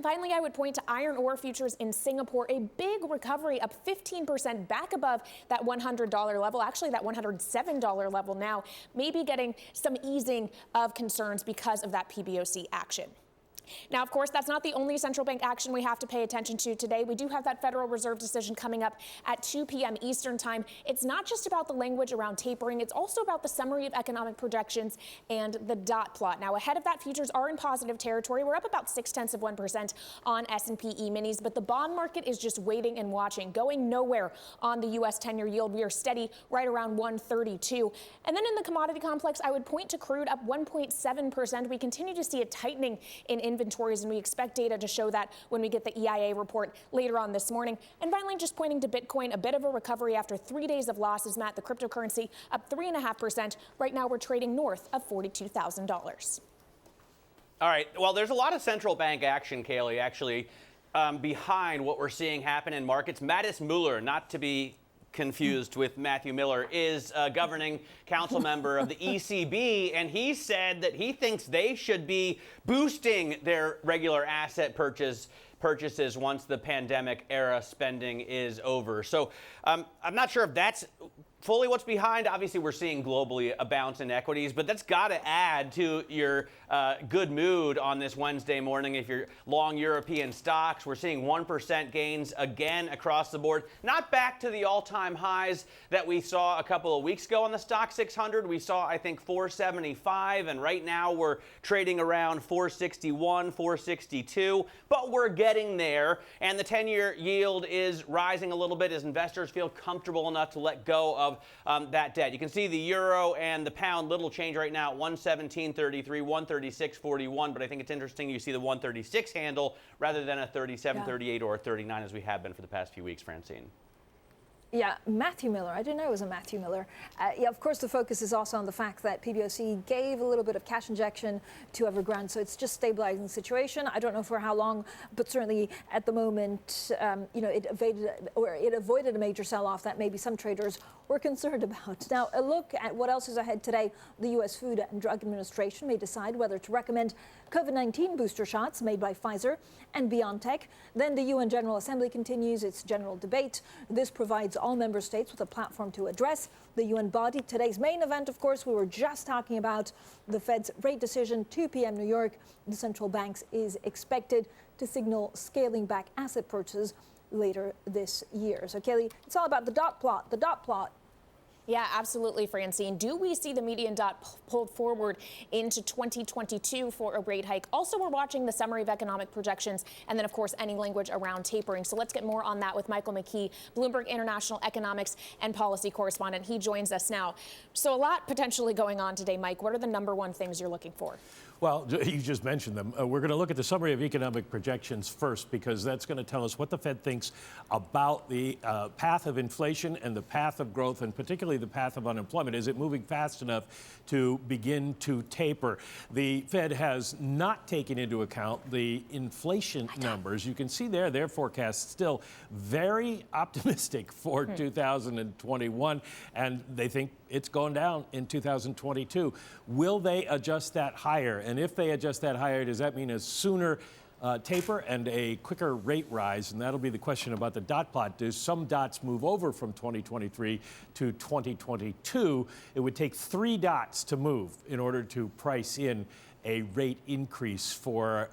Finally, I would point to iron ore futures in Singapore, a big recovery, up 15%, back above that $100 level, actually that $107 level now, maybe getting some easing of concerns because of that PBOC action. Now, of course, that's not the only central bank action we have to pay attention to today. We do have that Federal Reserve decision coming up at 2 p.m. Eastern time. It's not just about the language around tapering. It's also about the summary of economic projections and the dot plot. Now, ahead of that, futures are in positive territory. We're up about 0.6% on S&P E-minis, but the bond market is just waiting and watching, going nowhere on the U.S. 10-year yield. We are steady right around 132. And then in the commodity complex, I would point to crude up 1.7%. We continue to see a tightening in inventories, and we expect data to show that when we get the EIA report later on this morning. And finally, just pointing to Bitcoin, a bit of a recovery after 3 days of losses. Matt, the cryptocurrency up 3.5%. Right now, we're trading north of $42,000. All right. Well, there's a lot of central bank action, Kailey, actually, behind what we're seeing happen in markets. Mattis Mueller, not to be confused with Matthew Miller, is a governing council member of the ECB, and he said that he thinks they should be boosting their regular asset purchases once the pandemic era spending is over. So I'm not sure if that's fully what's behind. Obviously, we're seeing globally a bounce in equities, but that's got to add to your good mood on this Wednesday morning. If you're long European stocks, we're seeing 1% gains again across the board. Not back to the all-time highs that we saw a couple of weeks ago on the Stock 600. We saw, I think, 475, and right now we're trading around 461, 462, but we're getting there, and the 10-year yield is rising a little bit as investors feel comfortable enough to let go of that debt. You can see the euro and the pound, little change right now, 117.33, 136.41, but I think it's interesting you see the 136 handle rather than a 37.38 or a 39 as we have been for the past few weeks, Francine. Yeah, Matthew Miller. I didn't know it was a Matthew Miller. Yeah, of course, the focus is also on the fact that PBOC gave a little bit of cash injection to Evergrande, so it's just stabilizing the situation. I don't know for how long, but certainly at the moment, it avoided a major sell-off that maybe some traders were concerned about. Now, a look at what else is ahead today. The U.S. Food and Drug Administration may decide whether to recommend COVID-19 booster shots made by Pfizer and BioNTech. Then the UN General Assembly continues its general debate. This provides all member states with a platform to address the UN body. Today's main event, of course, we were just talking about the Fed's rate decision, 2 p.m. New York. The central banks is expected to signal scaling back asset purchases later this year. So, Kailey, it's all about the dot plot. The dot plot. Yeah, absolutely, Francine. Do we see the median dot pulled forward into 2022 for a rate hike? Also, we're watching the summary of economic projections and then, of course, any language around tapering. So let's get more on that with Michael Mckee, Bloomberg International Economics and Policy Correspondent. He joins us now. So a lot potentially going on today, Mike. What are the number one things you're looking for? Well, you just mentioned them. We're going to look at the summary of economic projections first because that's going to tell us what the Fed thinks about the path of inflation and the path of growth, and particularly the path of unemployment. Is it moving fast enough to begin to taper? The Fed has not taken into account the inflation numbers. You can see there their forecast still very optimistic for 2021, and they think it's going down in 2022. Will they adjust that higher? And if they adjust that higher, does that mean a sooner taper and a quicker rate rise? And that'll be the question about the dot plot. Do some dots move over from 2023 to 2022? It would take 3 dots to move in order to price in a rate increase for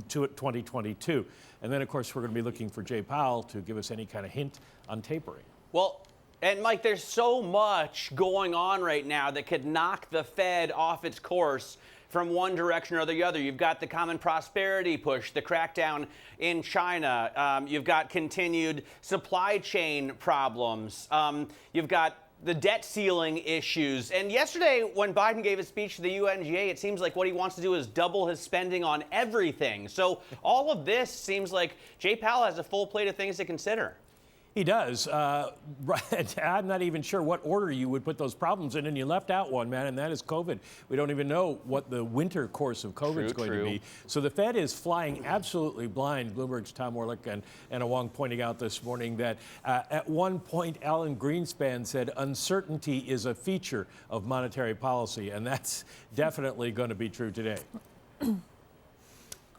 2022. And then, of course, we're going to be looking for Jay Powell to give us any kind of hint on tapering. Well, and Mike, there's so much going on right now that could knock the Fed off its course from one direction or the other. You've got the common prosperity push, the crackdown in China. You've got continued supply chain problems. You've got the debt ceiling issues. And yesterday, when Biden gave his speech to the UNGA, it seems like what he wants to do is double his spending on everything. So all of this seems like Jay Powell has a full plate of things to consider. He does. I'm not even sure what order you would put those problems in, and you left out one, man, and that is COVID. We don't even know what the winter course of COVID is going to be. So the Fed is flying absolutely blind. Bloomberg's Tom Orlick and Anna Wong pointing out this morning that at one point, Alan Greenspan said uncertainty is a feature of monetary policy, and that's definitely going to be true today.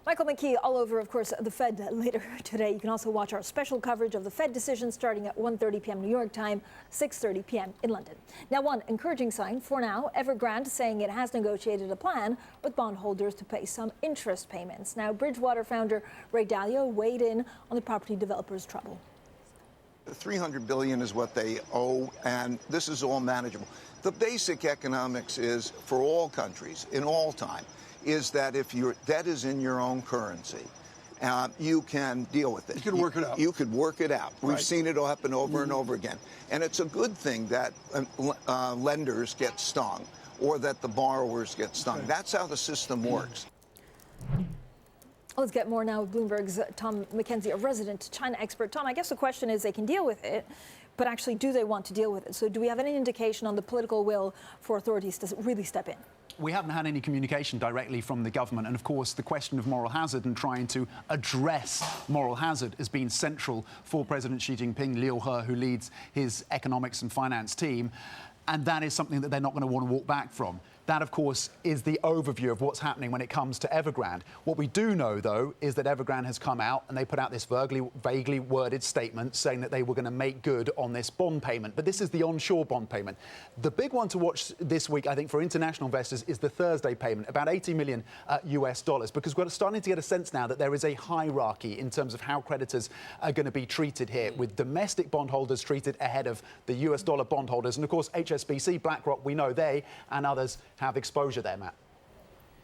Michael Mckee all over, of course, the Fed later today. You can also watch our special coverage of the Fed decision starting at 1:30 p.m. New York time, 6:30 p.m. in London. Now, one encouraging sign for now, Evergrande saying it has negotiated a plan with bondholders to pay some interest payments. Now, Bridgewater founder Ray Dalio weighed in on the property developers' trouble. $300 billion is what they owe, and this is all manageable. The basic economics is, for all countries, in all time, is that if your debt is in your own currency, you can deal with it. You can work it out. You could work it out. We've Right. seen it happen over and over again. And it's a good thing that lenders get stung or that the borrowers get stung. Okay. That's how the system works. Let's get more now with Bloomberg's Tom Mckenzie, a resident China expert. Tom, I guess the question is they can deal with it, but actually do they want to deal with it? So do we have any indication on the political will for authorities to really step in? We haven't had any communication directly from the government. And of course, the question of moral hazard and trying to address moral hazard has been central for President Xi Jinping, Liu He, who leads his economics and finance team. And that is something that they're not going to want to walk back from. That, of course, is the overview of what's happening when it comes to Evergrande. What we do know, though, is that Evergrande has come out and they put out this vaguely worded statement saying that they were going to make good on this bond payment. But this is the onshore bond payment. The big one to watch this week, I think, for international investors is the Thursday payment, about $80 million US dollars, because we're starting to get a sense now that there is a hierarchy in terms of how creditors are going to be treated here, with domestic bondholders treated ahead of the US dollar bondholders. And, of course, HSBC, BlackRock, we know they and others have exposure there, Matt.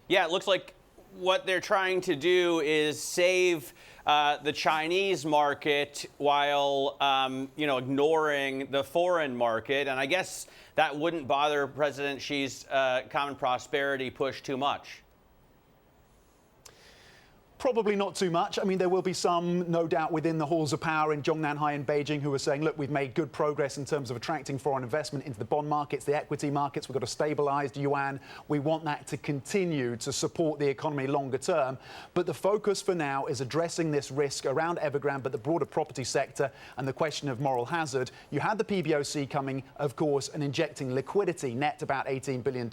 Yeah, it looks like what they're trying to do is save the Chinese market while, ignoring the foreign market. And I guess that wouldn't bother President Xi's common prosperity push too much. Probably not too much. I mean, there will be some, no doubt, within the halls of power in Zhongnanhai and Beijing who are saying, look, we've made good progress in terms of attracting foreign investment into the bond markets, the equity markets. We've got a stabilized yuan. We want that to continue to support the economy longer term. But the focus for now is addressing this risk around Evergrande, but the broader property sector and the question of moral hazard. You had the PBOC coming, of course, and injecting liquidity, net about $18 billion,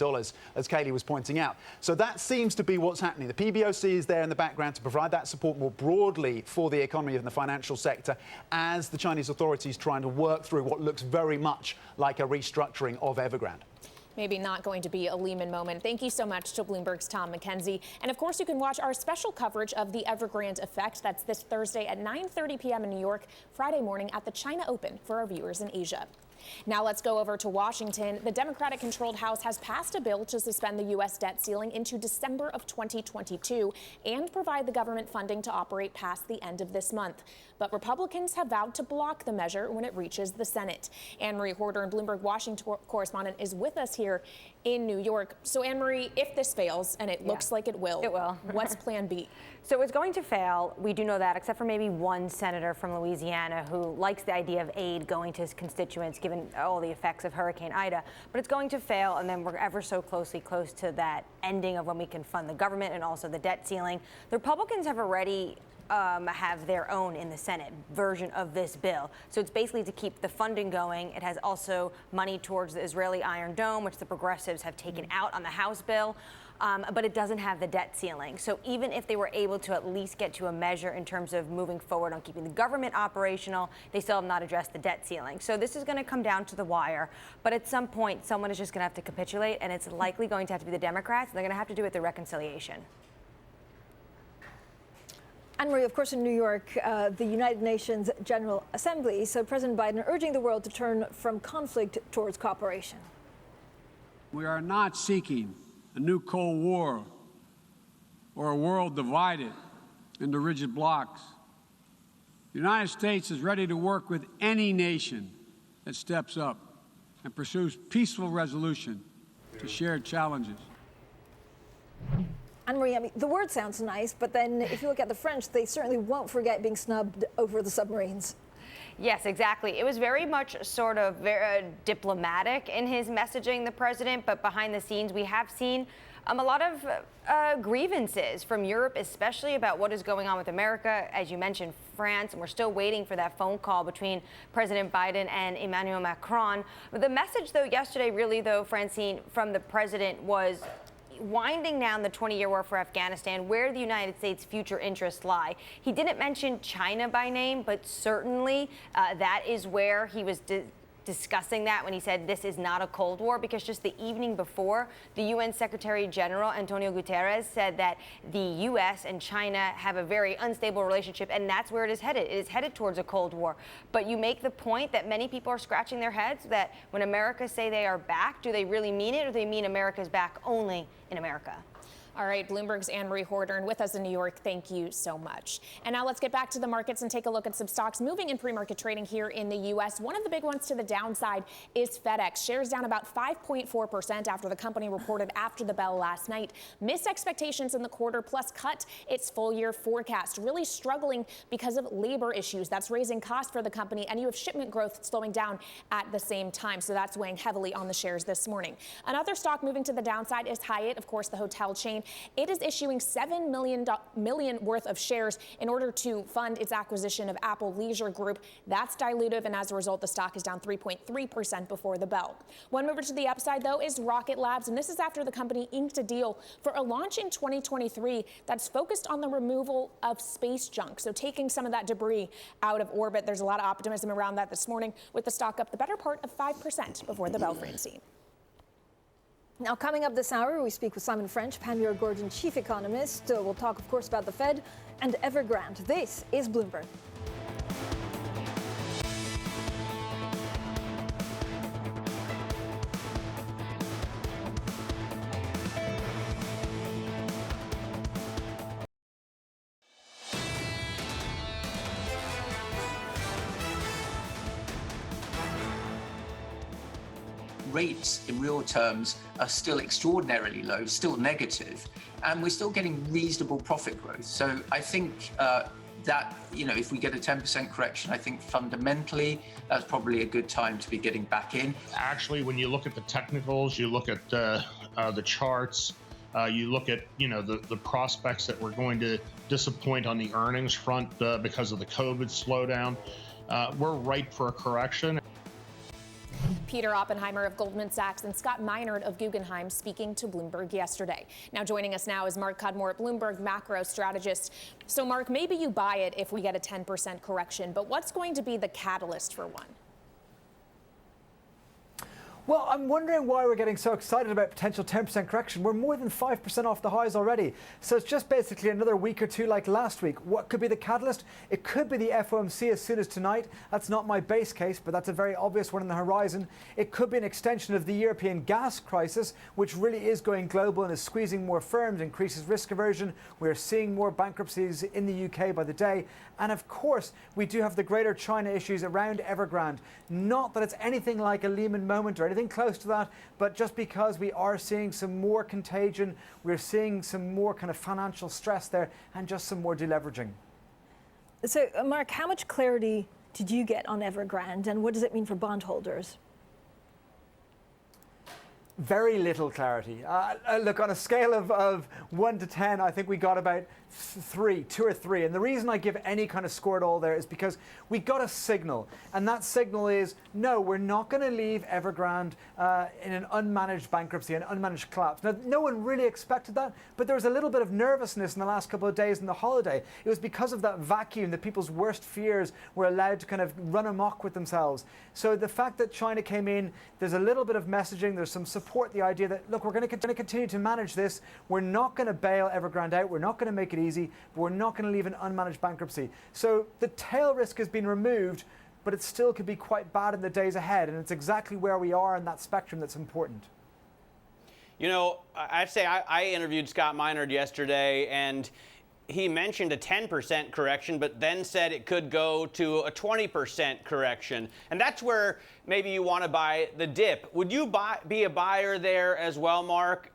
as Kailey was pointing out. So that seems to be what's happening. The PBOC is there in the background to provide that support more broadly for the economy and the financial sector as the Chinese authorities trying to work through what looks very much like a restructuring of Evergrande. Maybe not going to be a Lehman moment. Thank you so much to Bloomberg's Tom Mckenzie. And of course, you can watch our special coverage of the Evergrande effect. That's this Thursday at 9:30 p.m. in New York, Friday morning at the China Open for our viewers in Asia. Now let's go over to Washington. The Democratic-controlled House has passed a bill to suspend the U.S. debt ceiling into December of 2022 and provide the government funding to operate past the end of this month. But Republicans have vowed to block the measure when it reaches the Senate. Anne-Marie Horder, Bloomberg Washington correspondent, is with us here in New York. So, Anne-Marie, if this fails, and it looks like it will, what's Plan B? So it's going to fail. We do know that, except for maybe one senator from Louisiana who likes the idea of aid going to his constituents, given all the effects of Hurricane Ida. But it's going to fail, and then we're ever so close to that ending of when we can fund the government and also the debt ceiling. The Republicans have already have their own in the Senate version of this bill. So it's basically to keep the funding going. It has also money towards the Israeli Iron Dome, which the progressives have taken out on the House bill. But it doesn't have the debt ceiling. So even if they were able to at least get to a measure in terms of moving forward on keeping the government operational, they still have not addressed the debt ceiling. So this is going to come down to the wire. But at some point, someone is just going to have to capitulate, and it's likely going to have to be the Democrats. They're going to have to do it through reconciliation. Anne-Marie, of course, in New York, the United Nations General Assembly, so President Biden urging the world to turn from conflict towards cooperation. We are not seeking a new Cold War or a world divided into rigid blocks. The United States is ready to work with any nation that steps up and pursues peaceful resolution to shared challenges. Anne-Marie, I mean, the word sounds nice, but then if you look at the French, they certainly won't forget being snubbed over the submarines. Yes, exactly. It was very much sort of very diplomatic in his messaging, the president, but behind the scenes we have seen a lot of grievances from Europe, especially about what is going on with America. As you mentioned, France, and we're still waiting for that phone call between President Biden and Emmanuel Macron. The message, though, yesterday, really, though, Francine, from the president was winding down the 20-year war for Afghanistan, where the United States' future interests lie. He didn't mention China by name, but certainly that is where he was discussing that when he said this is not a Cold War, because just the evening before, the UN Secretary General Antonio Guterres said that the U.S. and China have a very unstable relationship, and that's where it is headed. It is headed towards a Cold War. But you make the point that many people are scratching their heads that when America say they are back, do they really mean it, or do they mean America's back only in America? All right, Bloomberg's Anne-Marie Hordern with us in New York. Thank you so much. And now let's get back to the markets and take a look at some stocks moving in pre-market trading here in the U.S. One of the big ones to the downside is FedEx. Shares down about 5.4% after the company reported after the bell last night. Missed expectations in the quarter, plus cut its full-year forecast. Really struggling because of labor issues. That's raising costs for the company, and you have shipment growth slowing down at the same time. So that's weighing heavily on the shares this morning. Another stock moving to the downside is Hyatt, of course, the hotel chain. It is issuing $7 million worth of shares in order to fund its acquisition of Apple Leisure Group. That's dilutive, and as a result, the stock is down 3.3% before the bell. One mover to the upside, though, is Rocket Labs, and this is after the company inked a deal for a launch in 2023 that's focused on the removal of space junk, so taking some of that debris out of orbit. There's a lot of optimism around that this morning, with the stock up the better part of 5% before the bell, Francine. Now, coming up this hour, we speak with Simon French, Panmure Gordon chief economist. We'll talk, of course, about the Fed and Evergrande. This is Bloomberg. Rates in real terms are still extraordinarily low, still negative, and we're still getting reasonable profit growth. So I think that, if we get a 10% correction, I think fundamentally that's probably a good time to be getting back in. Actually, when you look at the technicals, you look at the charts, you look at the prospects that we're going to disappoint on the earnings front because of the COVID slowdown, we're ripe for a correction. Peter Oppenheimer of Goldman Sachs and Scott Meinert of Guggenheim speaking to Bloomberg yesterday. Now joining us now is Mark Cudmore at Bloomberg, macro strategist. So Mark, maybe you buy it if we get a 10% correction, but what's going to be the catalyst for one? Well, I'm wondering why we're getting so excited about potential 10% correction. We're more than 5% off the highs already. So it's just basically another week or two like last week. What could be the catalyst? It could be the FOMC as soon as tonight. That's not my base case, but that's a very obvious one on the horizon. It could be an extension of the European gas crisis, which really is going global and is squeezing more firms, increases risk aversion. We're seeing more bankruptcies in the UK by the day. And of course, we do have the greater China issues around Evergrande. Not that it's anything like a Lehman moment or anything close to that, but just because we are seeing some more contagion, we're seeing some more kind of financial stress there and just some more deleveraging. So, Mark, how much clarity did you get on Evergrande, and what does it mean for bondholders? Very little clarity. Look, on a scale of 1 to 10, I think we got about 2 or 3. And the reason I give any kind of score at all there is because we got a signal. And that signal is, no, we're not going to leave Evergrande in an unmanaged bankruptcy, an unmanaged collapse. Now, no one really expected that, but there was a little bit of nervousness in the last couple of days in the holiday. It was because of that vacuum that people's worst fears were allowed to kind of run amok with themselves. So the fact that China came in, there's a little bit of messaging, there's some support support the idea that, look, we're going to continue to manage this. We're not going to bail Evergrande out. We're not going to make it easy. But we're not going to leave an unmanaged bankruptcy. So the tail risk has been removed, but it still could be quite bad in the days ahead. And it's exactly where we are in that spectrum that's important. You know, I'd say I interviewed Scott Minerd yesterday, and he mentioned a 10% correction, but then said it could go to a 20% correction. And that's where maybe you want to buy the dip. Would you be a buyer there as well, Mark,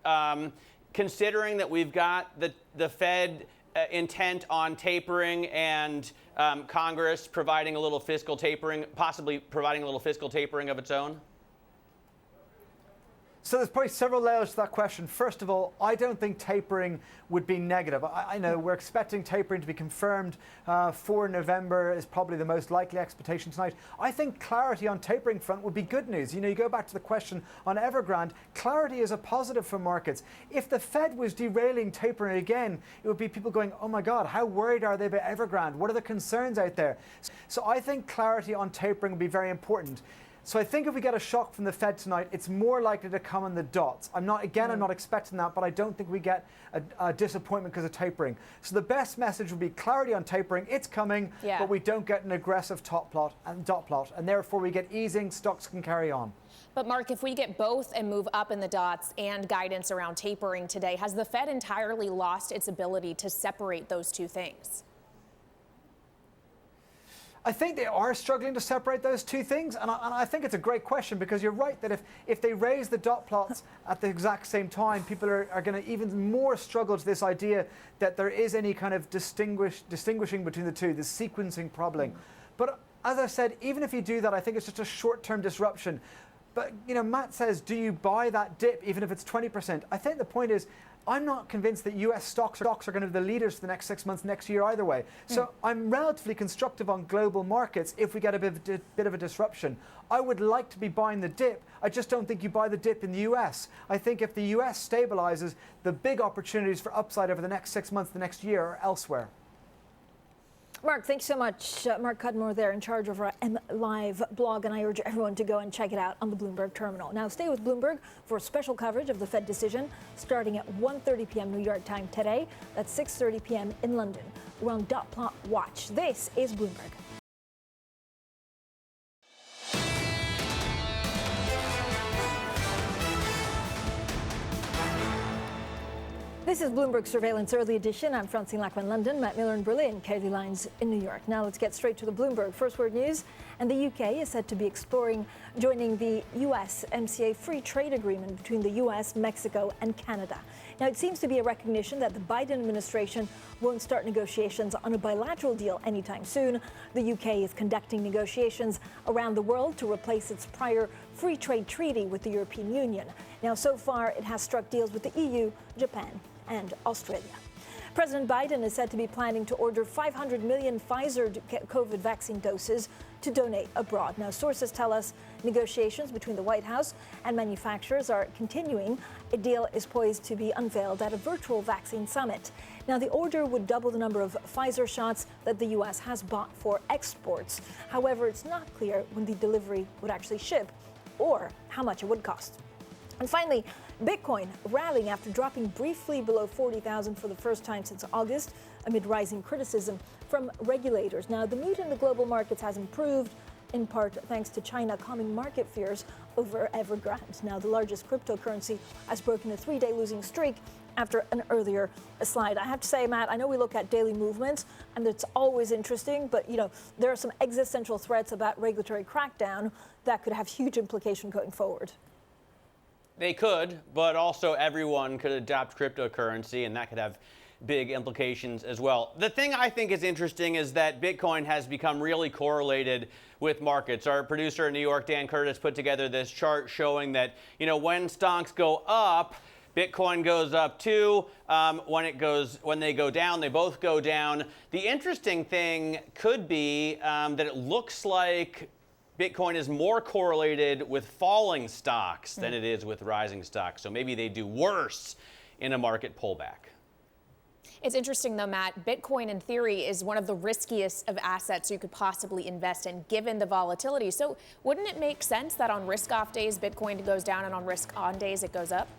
considering that we've got the Fed intent on tapering and Congress providing a little fiscal tapering, possibly providing a little fiscal tapering of its own? So there's probably several layers to that question. First of all, I don't think tapering would be negative. I know we're expecting tapering to be confirmed for November is probably the most likely expectation tonight. I think clarity on tapering front would be good news. You know, you go back to the question on Evergrande, clarity is a positive for markets. If the Fed was derailing tapering again, it would be people going, oh my God, how worried are they about Evergrande? What are the concerns out there? So I think clarity on tapering would be very important. So I think if we get a shock from the Fed tonight, it's more likely to come in the dots. I'm not expecting that, but I don't think we get a disappointment because of tapering. So the best message would be clarity on tapering. It's coming, but we don't get an aggressive top plot and dot plot. And therefore we get easing, stocks can carry on. But Mark, if we get both and move up in the dots and guidance around tapering today, has the Fed entirely lost its ability to separate those two things? I think they are struggling to separate those two things, and I think it's a great question, because you're right that if they raise the dot plots at the exact same time, people are going to even more struggle to this idea that there is any kind of distinguishing between the two, the sequencing problem. But as I said, even if you do that, I think it's just a short-term disruption. But, you know, Matt says, do you buy that dip even if it's 20%? I think the point is, I'm not convinced that US stocks are going to be the leaders for the next 6 months, next year either way. So I'm relatively constructive on global markets if we get a bit of a disruption. I would like to be buying the dip. I just don't think you buy the dip in the US. I think if the US stabilizes, the big opportunities for upside over the next 6 months, the next year are elsewhere. Mark, thanks so much. Mark Cudmore there, in charge of our MLive blog, and I urge everyone to go and check it out on the Bloomberg terminal. Now stay with Bloomberg for special coverage of the Fed decision starting at 1:30 p.m. New York time today. That's 6:30 p.m. in London. We're on dot plot watch. This is Bloomberg. This is Bloomberg Surveillance Early Edition. I'm Francine Lacqua in London, Matt Miller in Berlin, Kailey Leinz in New York. Now let's get straight to the Bloomberg First Word News. And the UK is said to be exploring joining the US-MCA free trade agreement between the US, Mexico, and Canada. Now it seems to be a recognition that the Biden administration won't start negotiations on a bilateral deal anytime soon. The UK is conducting negotiations around the world to replace its prior free trade treaty with the European Union. Now, so far, it has struck deals with the EU, Japan, and Australia. President Biden is said to be planning to order 500 million Pfizer COVID vaccine doses to donate abroad. Now, sources tell us negotiations between the White House and manufacturers are continuing. A deal is poised to be unveiled at a virtual vaccine summit. Now, the order would double the number of Pfizer shots that the U.S. has bought for exports. However, it's not clear when the delivery would actually ship or how much it would cost. And finally, Bitcoin rallying after dropping briefly below 40,000 for the first time since August amid rising criticism from regulators. Now, the mood in the global markets has improved, in part thanks to China calming market fears over Evergrande. Now, the largest cryptocurrency has broken a 3-day losing streak after an earlier slide. I have to say, Matt, I know we look at daily movements, and it's always interesting, but, you know, there are some existential threats about regulatory crackdown that could have huge implications going forward. They could, but also everyone could adopt cryptocurrency, and that could have big implications as well. The thing I think is interesting is that Bitcoin has become really correlated with markets. Our producer in New York, Dan Curtis, put together this chart showing that, you know, when stocks go up, Bitcoin goes up too. When they go down, they both go down. The interesting thing could be that it looks like Bitcoin is more correlated with falling stocks than it is with rising stocks. So maybe they do worse in a market pullback. It's interesting, though, Matt. Bitcoin, in theory, is one of the riskiest of assets you could possibly invest in, given the volatility. So wouldn't it make sense that on risk-off days, Bitcoin goes down, and on risk-on days, it goes up?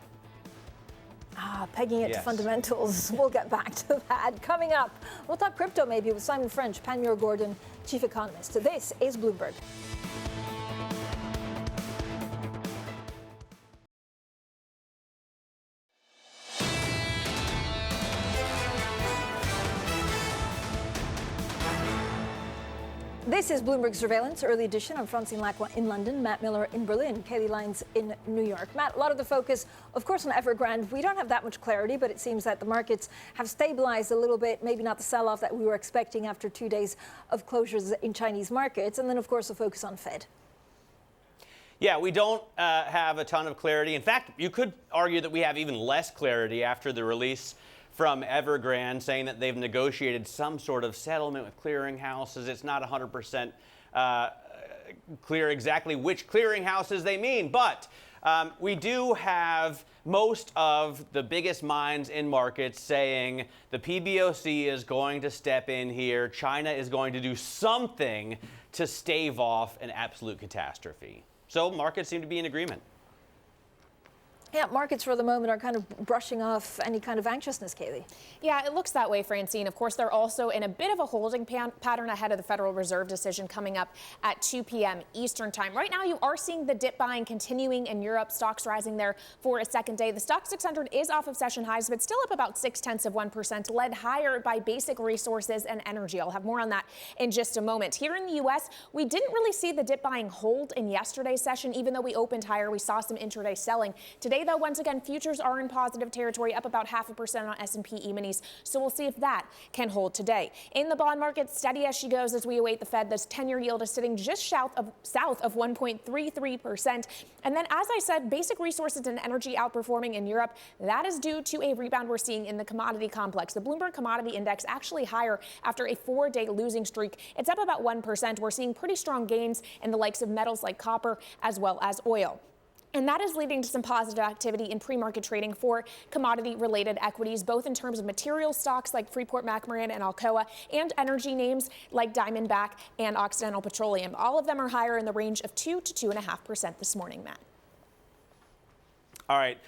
Pegging it to fundamentals. We'll get back to that. Coming up, we'll talk crypto maybe with Simon French, Panmure Gordon, Chief Economist. This is Bloomberg. This is Bloomberg Surveillance, early edition. I'm Francine Lacqua in London, Matt Miller in Berlin, Kailey Leinz in New York. Matt, a lot of the focus, of course, on Evergrande. We don't have that much clarity, but it seems that the markets have stabilized a little bit, maybe not the sell-off that we were expecting after 2 days of closures in Chinese markets. And then, of course, the focus on Fed. Yeah, we don't have a ton of clarity. In fact, you could argue that we have even less clarity after the release from Evergrande saying that they've negotiated some sort of settlement with clearinghouses. It's not 100% clear exactly which clearinghouses they mean, but we do have most of the biggest minds in markets saying the PBOC is going to step in here. China is going to do something to stave off an absolute catastrophe. So markets seem to be in agreement. Yeah, markets for the moment are kind of brushing off any kind of anxiousness, Kailey. Yeah, it looks that way, Francine. Of course, they're also in a bit of a holding pattern ahead of the Federal Reserve decision coming up at 2 p.m. Eastern time. Right now, you are seeing the dip buying continuing in Europe, stocks rising there for a second day. The stock 600 is off of session highs, but still up about 0.6%, led higher by basic resources and energy. I'll have more on that in just a moment. Here in the U.S., we didn't really see the dip buying hold in yesterday's session, even though we opened higher. We saw some intraday selling. Today, though, once again, futures are in positive territory, up about 0.5% on S&P E-minis. So we'll see if that can hold today. In the bond market, steady as she goes as we await the Fed. This 10-year yield is sitting just south of 1.33%. And then, as I said, basic resources and energy outperforming in Europe. That is due to a rebound we're seeing in the commodity complex. The Bloomberg Commodity Index actually higher after a 4-day losing streak. It's up about 1%. We're seeing pretty strong gains in the likes of metals like copper as well as oil. And that is leading to some positive activity in pre-market trading for commodity-related equities, both in terms of material stocks like Freeport-McMoRan and Alcoa, and energy names like Diamondback and Occidental Petroleum. All of them are higher in the range of 2 to 2.5% this morning, Matt. All right,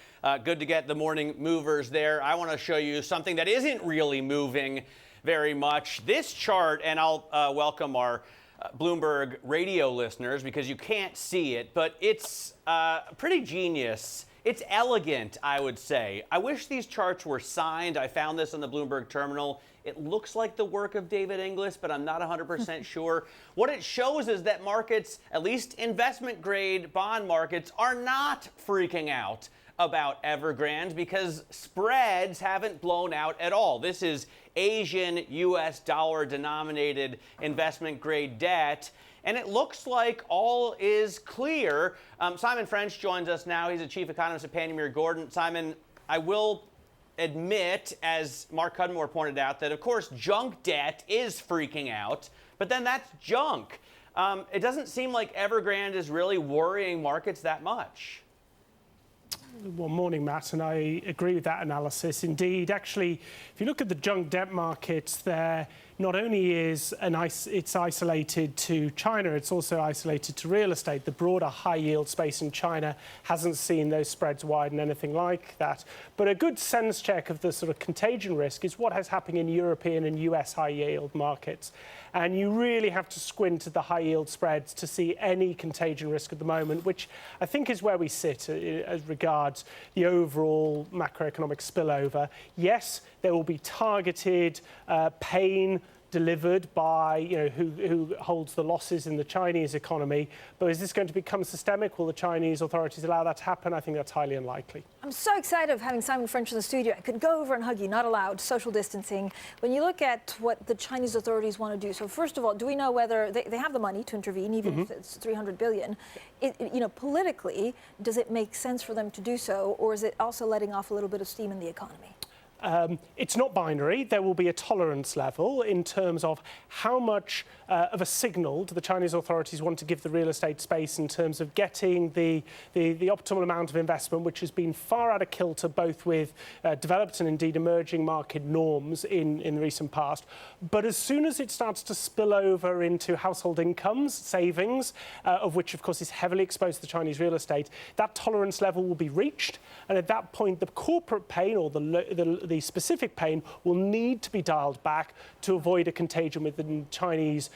good to get the morning movers there. I want to show you something that isn't really moving very much. This chart, and I'll welcome our Bloomberg radio listeners because you can't see it, but it's pretty genius. It's elegant, I would say. I wish these charts were signed. I found this on the Bloomberg terminal. It looks like the work of David Inglis, but I'm not 100% sure. What it shows is that markets, at least investment-grade bond markets, are not freaking out about Evergrande because spreads haven't blown out at all. This is Asian US dollar denominated investment grade debt, and it looks like all is clear. Simon French joins us now. He's a chief economist at Panmure Gordon. Simon, I will admit, as Mark Cudmore pointed out, that of course junk debt is freaking out, but then that's junk. It doesn't seem like Evergrande is really worrying markets that much. Well, morning, Matt, and I agree with that analysis. Indeed, actually, if you look at the junk debt markets, there not only is it's isolated to China, it's also isolated to real estate. The broader high-yield space in China hasn't seen those spreads widen anything like that. But a good sense check of the sort of contagion risk is what has happened in European and US high-yield markets. And you really have to squint at the high-yield spreads to see any contagion risk at the moment, which I think is where we sit as regards the overall macroeconomic spillover. Yes, there will be targeted pain delivered by who holds the losses in the Chinese economy. But is this going to become systemic? Will the Chinese authorities allow that to happen? I think that's highly unlikely. I'm so excited of having Simon French in the studio. I could go over and hug you, not allowed, social distancing. When you look at what the Chinese authorities want to do, so first of all, do we know whether they have the money to intervene, even if it's $300 billion? Politically, does it make sense for them to do so, or is it also letting off a little bit of steam in the economy? It's not binary. There will be a tolerance level in terms of how much of a signal do the Chinese authorities want to give the real estate space in terms of getting the optimal amount of investment, which has been far out of kilter both with developed and indeed emerging market norms in the recent past. But as soon as it starts to spill over into household incomes, savings, of which of course is heavily exposed to the Chinese real estate, that tolerance level will be reached. And at that point, the corporate pain or the specific pain will need to be dialed back to avoid a contagion within Chinese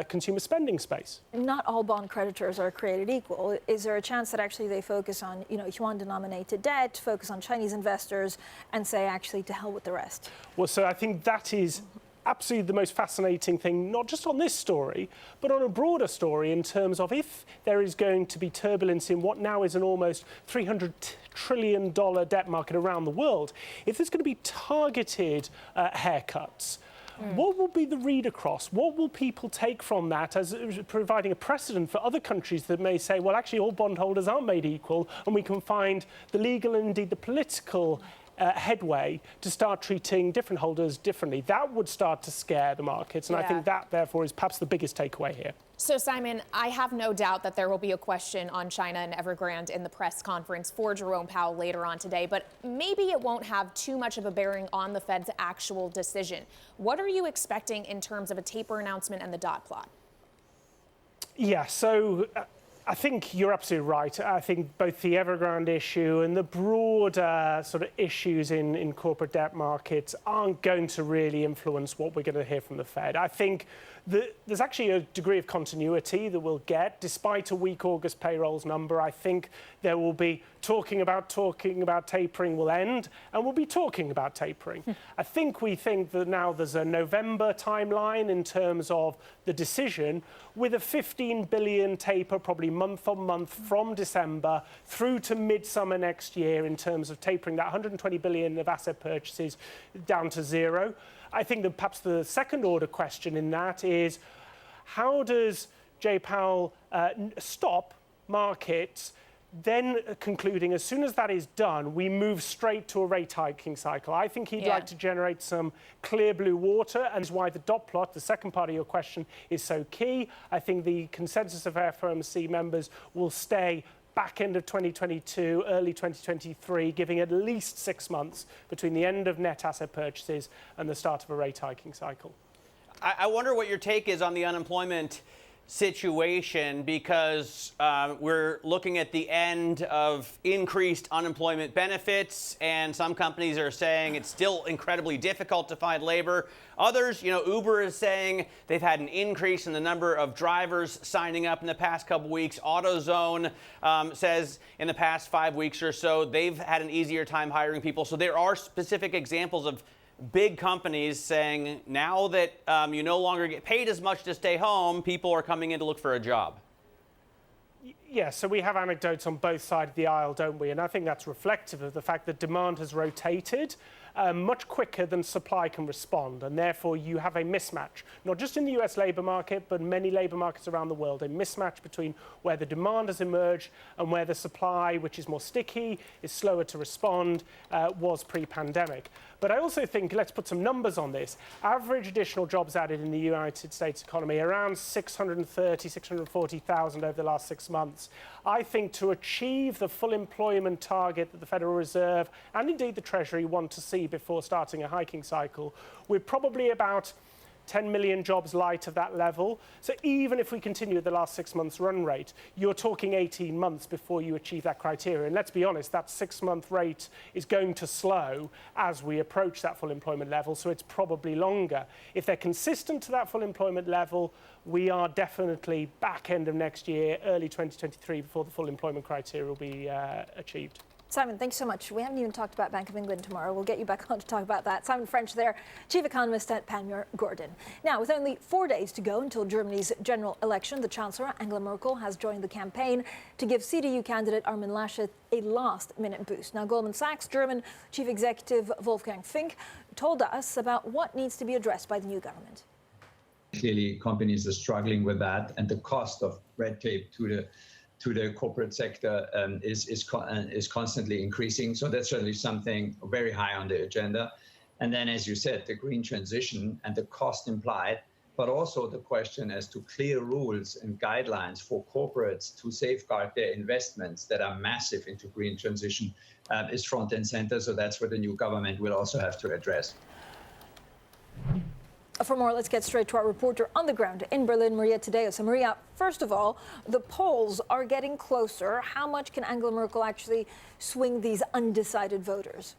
consumer spending space. Not all bond creditors are created equal. Is there a chance that actually they focus on, yuan-denominated debt, focus on Chinese investors, and say, actually, to hell with the rest? Well, so I think that is absolutely the most fascinating thing, not just on this story, but on a broader story in terms of if there is going to be turbulence in what now is an almost $300 trillion debt market around the world, if there's going to be targeted haircuts, what will be the read across? What will people take from that as providing a precedent for other countries that may say, well, actually, all bondholders aren't made equal, and we can find the legal and indeed the political headway to start treating different holders differently? That would start to scare the markets, and I think that, therefore, is perhaps the biggest takeaway here. So, Simon, I have no doubt that there will be a question on China and Evergrande in the press conference for Jerome Powell later on today, but maybe it won't have too much of a bearing on the Fed's actual decision. What are you expecting in terms of a taper announcement and the dot plot? Yeah, so I think you're absolutely right. I think both the Evergrande issue and the broader sort of issues in corporate debt markets aren't going to really influence what we're going to hear from the Fed. I think there's actually a degree of continuity that we'll get. Despite a weak August payrolls number, I think there will be talking about tapering will end, and we'll be talking about tapering. We think that now there's a November timeline in terms of the decision, with a 15 billion taper probably month on month from December through to midsummer next year in terms of tapering that 120 billion of asset purchases down to zero. I think that perhaps the second order question in that is, how does Jay Powell stop markets, then concluding as soon as that is done, we move straight to a rate hiking cycle? I think he'd like to generate some clear blue water, and is why the dot plot, the second part of your question, is so key. I think the consensus of FOMC members will stay back end of 2022, early 2023, giving at least 6 months between the end of net asset purchases and the start of a rate hiking cycle. I wonder what your take is on the unemployment situation, because we're looking at the end of increased unemployment benefits, and some companies are saying it's still incredibly difficult to find labor. Others, Uber is saying they've had an increase in the number of drivers signing up in the past couple weeks. AutoZone says in the past 5 weeks or so, they've had an easier time hiring people. So there are specific examples of big companies saying now that you no longer get paid as much to stay home, people are coming in to look for a job. Yeah, so we have anecdotes on both sides of the aisle, don't we? And I think that's reflective of the fact that demand has rotated much quicker than supply can respond. And therefore, you have a mismatch, not just in the US labor market, but many labor markets around the world, a mismatch between where the demand has emerged and where the supply, which is more sticky, is slower to respond, was pre-pandemic. But I also think, let's put some numbers on this. Average additional jobs added in the United States economy, around 630, 640,000 over the last 6 months. I think to achieve the full employment target that the Federal Reserve and indeed the Treasury want to see before starting a hiking cycle, we're probably about 10 million jobs light of that level. So even if we continue at the last 6 months run rate, you're talking 18 months before you achieve that criteria. And let's be honest, that 6-month rate is going to slow as we approach that full employment level, so it's probably longer. If they're consistent to that full employment level, we are definitely back end of next year, early 2023, before the full employment criteria will be achieved. Simon, thanks so much. We haven't even talked about Bank of England tomorrow. We'll get you back on to talk about that. Simon French there, Chief Economist at Panmure Gordon. Now, with only 4 days to go until Germany's general election, the Chancellor, Angela Merkel, has joined the campaign to give CDU candidate Armin Laschet a last-minute boost. Now, Goldman Sachs German Chief Executive Wolfgang Fink told us about what needs to be addressed by the new government. Clearly, companies are struggling with that, and the cost of red tape to the corporate sector is constantly increasing. So that's certainly something very high on the agenda. And then, as you said, the green transition and the cost implied, but also the question as to clear rules and guidelines for corporates to safeguard their investments that are massive into green transition is front and center. So that's what the new government will also have to address. For more, let's get straight to our reporter on the ground in Berlin, Maria Tadeo. So Maria, first of all, the polls are getting closer. How much can Angela Merkel actually swing these undecided voters?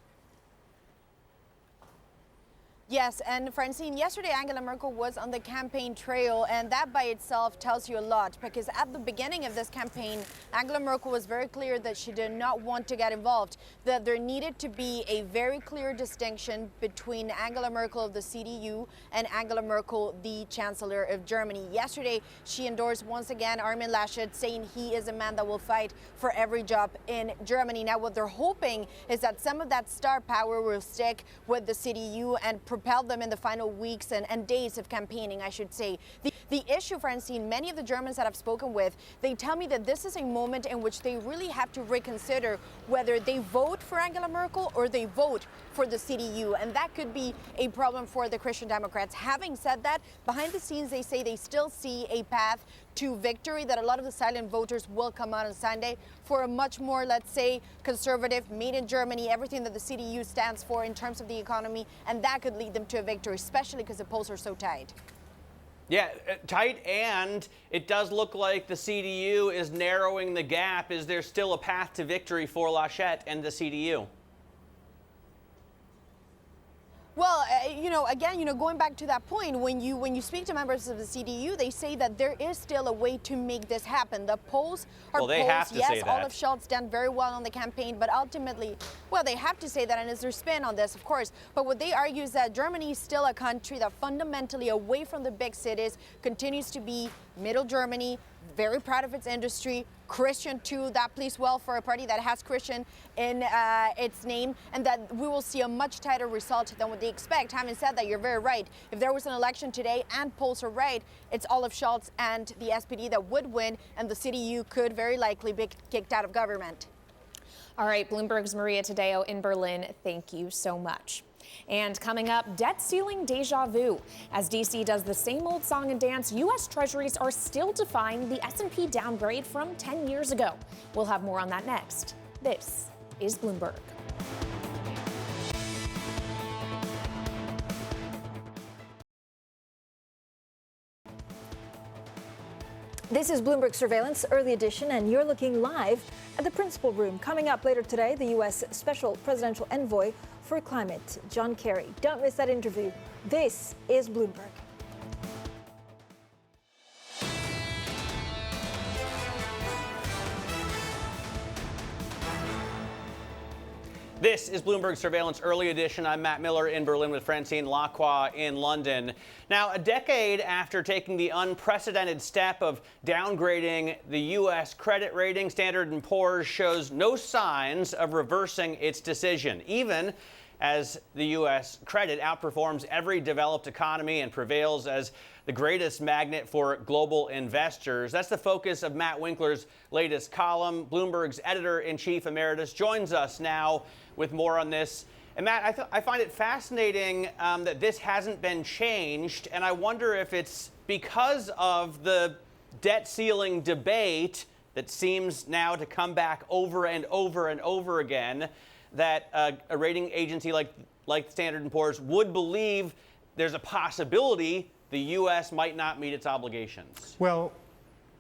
Yes, and Francine, yesterday Angela Merkel was on the campaign trail, and that by itself tells you a lot, because at the beginning of this campaign, Angela Merkel was very clear that she did not want to get involved, that there needed to be a very clear distinction between Angela Merkel of the CDU and Angela Merkel, the Chancellor of Germany. Yesterday, she endorsed once again Armin Laschet, saying he is a man that will fight for every job in Germany. Now, what they're hoping is that some of that star power will stick with the CDU and propelled them in the final weeks and days of campaigning, I should say. The issue, Francine, many of the Germans that I've spoken with, they tell me that this is a moment in which they really have to reconsider whether they vote for Angela Merkel or they vote for the CDU, and that could be a problem for the Christian Democrats. Having said that, behind the scenes, they say they still see a path to victory, that a lot of the silent voters will come out on Sunday for a much more, let's say, conservative, made in Germany, everything that the CDU stands for in terms of the economy, and that could lead them to a victory, especially because the polls are so tight. Yeah, tight, and it does look like the CDU is narrowing the gap. Is there still a path to victory for Laschet and the CDU? Well, again, going back to that point, when you speak to members of the CDU, they say that there is still a way to make this happen. The polls are polls. Have to yes, say that. Olaf Scholz done very well on the campaign, but ultimately, well, they have to say that, and it's their spin on this, of course. But what they argue is that Germany is still a country that fundamentally, away from the big cities, continues to be middle Germany, very proud of its industry, Christian too. That plays well for a party that has Christian in its name, and that we will see a much tighter result than what they expect. Having said that, you're very right. If there was an election today and polls are right, it's Olaf Scholz and the SPD that would win, and the CDU could very likely be kicked out of government. All right, Bloomberg's Maria Tadeo in Berlin, thank you so much. And coming up, debt ceiling deja vu. As DC does the same old song and dance, U.S. Treasuries are still defying the S&P downgrade from 10 years ago. We'll have more on that next. This is Bloomberg. This is Bloomberg Surveillance, early edition, and you're looking live at the Principal Room. Coming up later today, the U.S. Special Presidential Envoy for Climate, John Kerry. Don't miss that interview. This is Bloomberg. This is Bloomberg Surveillance Early Edition. I'm Matt Miller in Berlin with Francine Lacqua in London. Now, a decade after taking the unprecedented step of downgrading the U.S. credit rating, Standard & Poor's shows no signs of reversing its decision, even as the U.S. credit outperforms every developed economy and prevails as the greatest magnet for global investors. That's the focus of Matt Winkler's latest column. Bloomberg's editor-in-chief emeritus joins us now with more on this. And Matt, I find it fascinating that this hasn't been changed, and I wonder if it's because of the debt ceiling debate that seems now to come back over and over and over again, that a rating agency like Standard & Poor's would believe there's a possibility the U.S. might not meet its obligations. Well,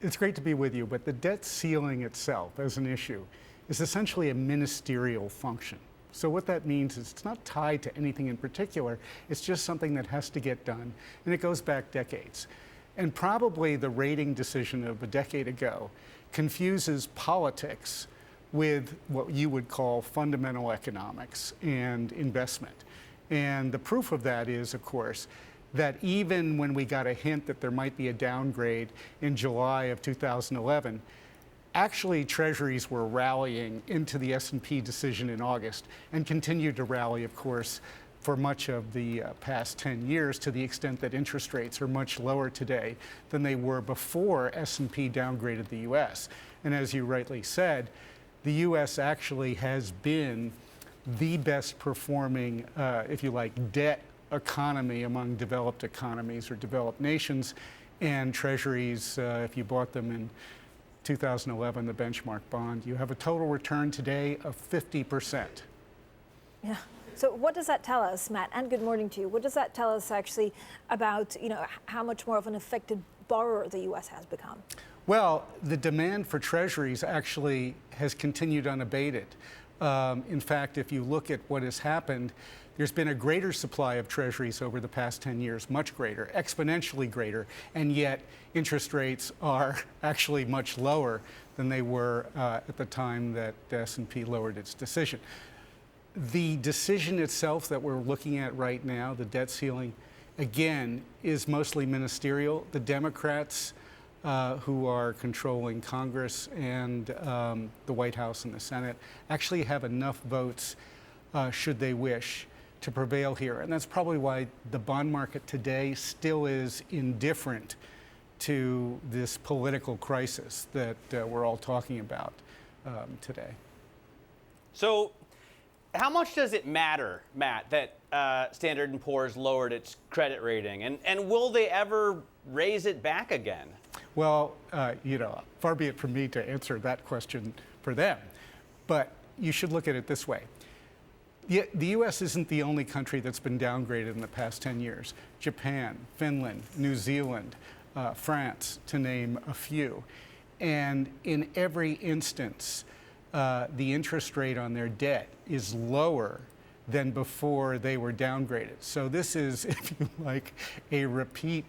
it's great to be with you, but the debt ceiling itself as an issue is essentially a ministerial function. So what that means is it's not tied to anything in particular. It's just something that has to get done, and it goes back decades. And probably the rating decision of a decade ago confuses politics with what you would call fundamental economics and investment. And the proof of that is, of course, that even when we got a hint that there might be a downgrade in July of 2011, actually treasuries were rallying into the S&P decision in August and continued to rally, of course, for much of the past 10 years, to the extent that interest rates are much lower today than they were before S&P downgraded the U.S. And as you rightly said, the U.S. actually has been the best performing, if you like, debt economy among developed economies or developed nations. And treasuries, if you bought them in 2011, the benchmark bond, you have a total return today of 50%. Yeah. So what does that tell us, Matt? And good morning to you. What does that tell us actually about, how much more of an effective borrower the U.S. has become? Well, the demand for treasuries actually has continued unabated. In fact, if you look at what has happened, there's been a greater supply of treasuries over the past 10 years, much greater, exponentially greater, and yet interest rates are actually much lower than they were at the time that S&P lowered its decision. The decision itself that we're looking at right now, the debt ceiling, again, is mostly ministerial. The Democrats who are controlling Congress and the White House and the Senate actually have enough votes, should they wish, to prevail here. And that's probably why the bond market today still is indifferent to this political crisis that we're all talking about today. So how much does it matter, Matt, that Standard & Poor's lowered its credit rating? And will they ever raise it back again? Well, far be it from me to answer that question for them. But you should look at it this way. The U.S. isn't the only country that's been downgraded in the past 10 years. Japan, Finland, New Zealand, France, to name a few. And in every instance, the interest rate on their debt is lower than before they were downgraded. So this is, if you like, a repeat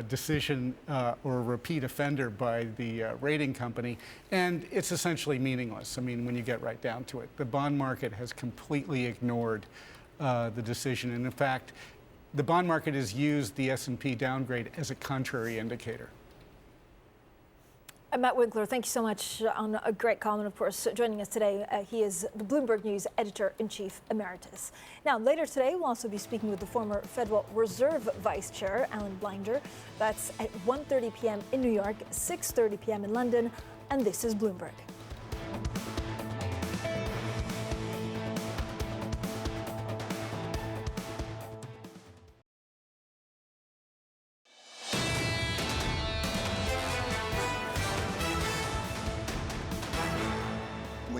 decision or a repeat offender by the rating company, and it's essentially meaningless. I mean, when you get right down to it, the bond market has completely ignored the decision, and in fact, the bond market has used the S&P downgrade as a contrary indicator. Matt Winkler, thank you so much on a great comment, of course, joining us today. He is the Bloomberg News Editor-in-Chief Emeritus. Now, later today, we'll also be speaking with the former Federal Reserve Vice Chair, Alan Blinder. That's at 1:30 p.m. in New York, 6:30 p.m. in London, and this is Bloomberg.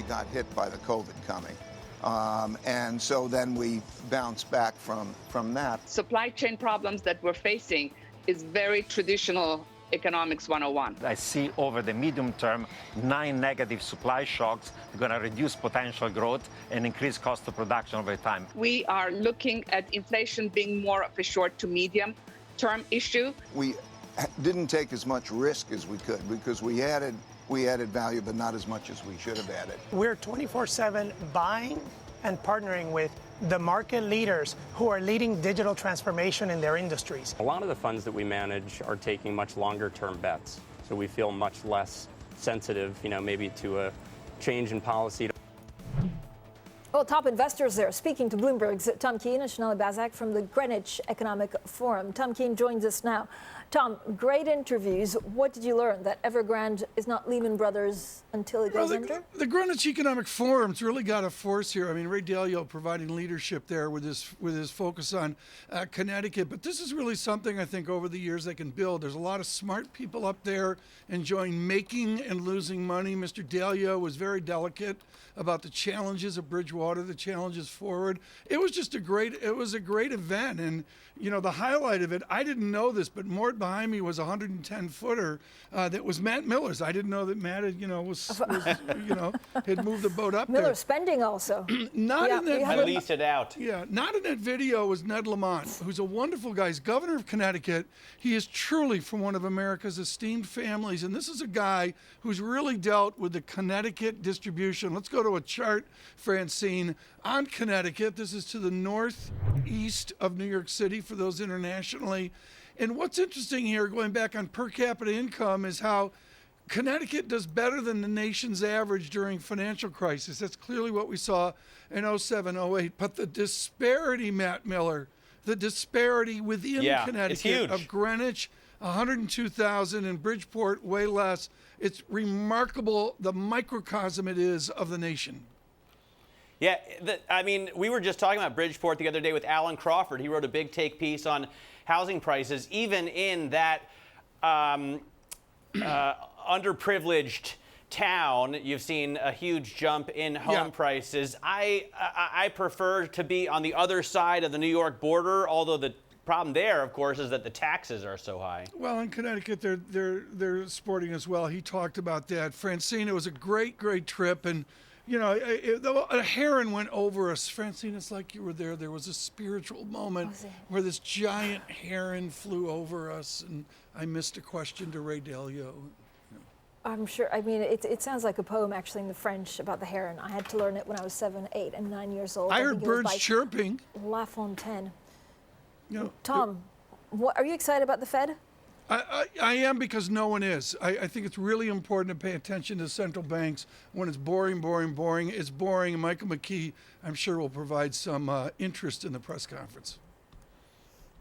Got hit by the COVID coming. And so then we bounced back from that. Supply chain problems that we're facing is very traditional economics 101. I see over the medium term 9 negative supply shocks going to reduce potential growth and increase cost of production over time. We are looking at inflation being more of a short to medium term issue. We didn't take as much risk as we could because we added value, but not as much as we should have added. We're 24/7 buying and partnering with the market leaders who are leading digital transformation in their industries. A lot of the funds that we manage are taking much longer term bets, so we feel much less sensitive, maybe to a change in policy. Well, top investors there. Speaking to Bloomberg's Tom Keene and Chanel Bazak from the Greenwich Economic Forum. Tom Keene joins us now. Tom, great interviews. What did you learn? That Evergrande is not Lehman Brothers until it goes under? The Greenwich Economic Forum's really got a force here. I mean, Ray Dalio providing leadership there with his focus on Connecticut. But this is really something I think over the years they can build. There's a lot of smart people up there enjoying making and losing money. Mr. Dalio was very delicate about the challenges of Bridgewater, the challenges forward. It was just a great event. And, the highlight of it, I didn't know this, but Mort behind me was a 110-footer that was Matt Miller's. I didn't know that Matt had, had moved the boat up Miller there. spending also. Not in that I leased it out. Yeah, not in that video was Ned Lamont, who's a wonderful guy. He's governor of Connecticut. He is truly from one of America's esteemed families, and this is a guy who's really dealt with the Connecticut distribution. Let's go to a chart, Francine, on Connecticut. This is to the northeast of New York City for those internationally. And what's interesting here, going back on per capita income, is how Connecticut does better than the nation's average during financial crisis. That's clearly what we saw in 07, 08. But the disparity, Matt Miller, the disparity within Connecticut of Greenwich, 102,000, and Bridgeport, way less. It's remarkable the microcosm it is of the nation. Yeah, I mean, we were just talking about Bridgeport the other day with Alan Crawford. He wrote a big take piece on housing prices, even in that underprivileged town. You've seen a huge jump in home prices. I prefer to be on the other side of the New York border, although the problem there, of course, is that the taxes are so high. Well, in Connecticut, they're sporting as well. He talked about that. Francine, it was a great trip, and you know, a heron went over us. Francine, it's like you were there. There was a spiritual moment where this giant heron flew over us, and I missed a question to Ray Dalio. I'm sure. I mean, it sounds like a poem actually in the French about the heron. I had to learn it when I was 7, 8, and 9 years old. I heard birds chirping. La Fontaine. You know, Tom, what, are you excited about the Fed? I am, because no one is. I think it's really important to pay attention to central banks when it's boring. It's boring, and Michael Mckee, I'm sure, will provide some interest in the press conference.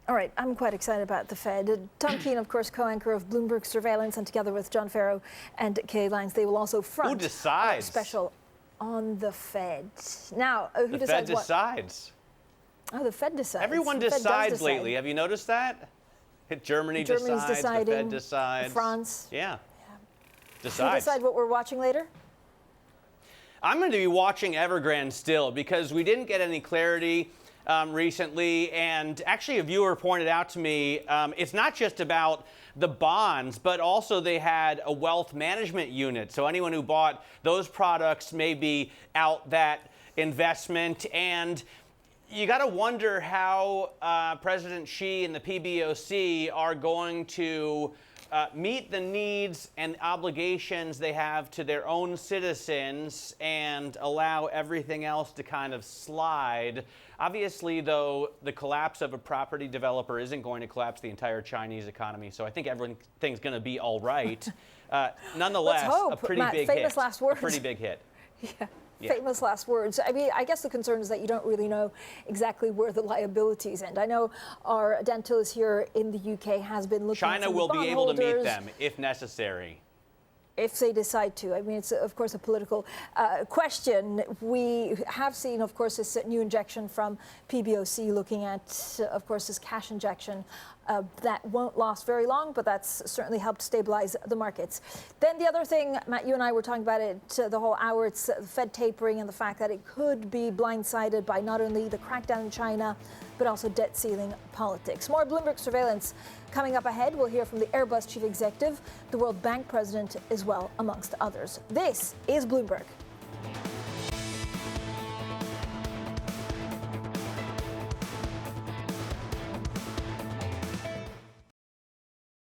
All right, I'm quite excited about the Fed. Tom Keene, of course, co-anchor of Bloomberg Surveillance, and together with John Farrow and Kailey Leinz, they will also front a special on the Fed. Now, who decides what? The Fed decides. Oh, the Fed decides. Everyone decides lately. Have you noticed that? Germany decides, deciding, the Fed decides. France. Yeah. Decides. Who decide what we're watching later? I'm going to be watching Evergrande still, because we didn't get any clarity recently. And actually, a viewer pointed out to me, it's not just about the bonds, but also they had a wealth management unit. So anyone who bought those products may be out that investment. And you got to wonder how President Xi and the PBOC are going to meet the needs and obligations they have to their own citizens and allow everything else to kind of slide. Obviously, though, the collapse of a property developer isn't going to collapse the entire Chinese economy, so I think everything's going to be all right. Nonetheless, a pretty big hit. Last words. A pretty big hit. Yeah. Famous last words. I mean, I guess the concern is that you don't really know exactly where the liabilities end. I know our dentist here in the UK has been looking at China will be able to meet them if necessary. If they decide to. I mean, it's, of course, a political question. We have seen, of course, this new injection from PBOC looking at, of course, this cash injection. That won't last very long, but that's certainly helped stabilize the markets. Then the other thing, Matt, you and I were talking about it the whole hour, it's Fed tapering and the fact that it could be blindsided by not only the crackdown in China, but also debt ceiling politics. More Bloomberg Surveillance coming up ahead. We'll hear from the Airbus chief executive, the World Bank president as well, amongst others. This is Bloomberg.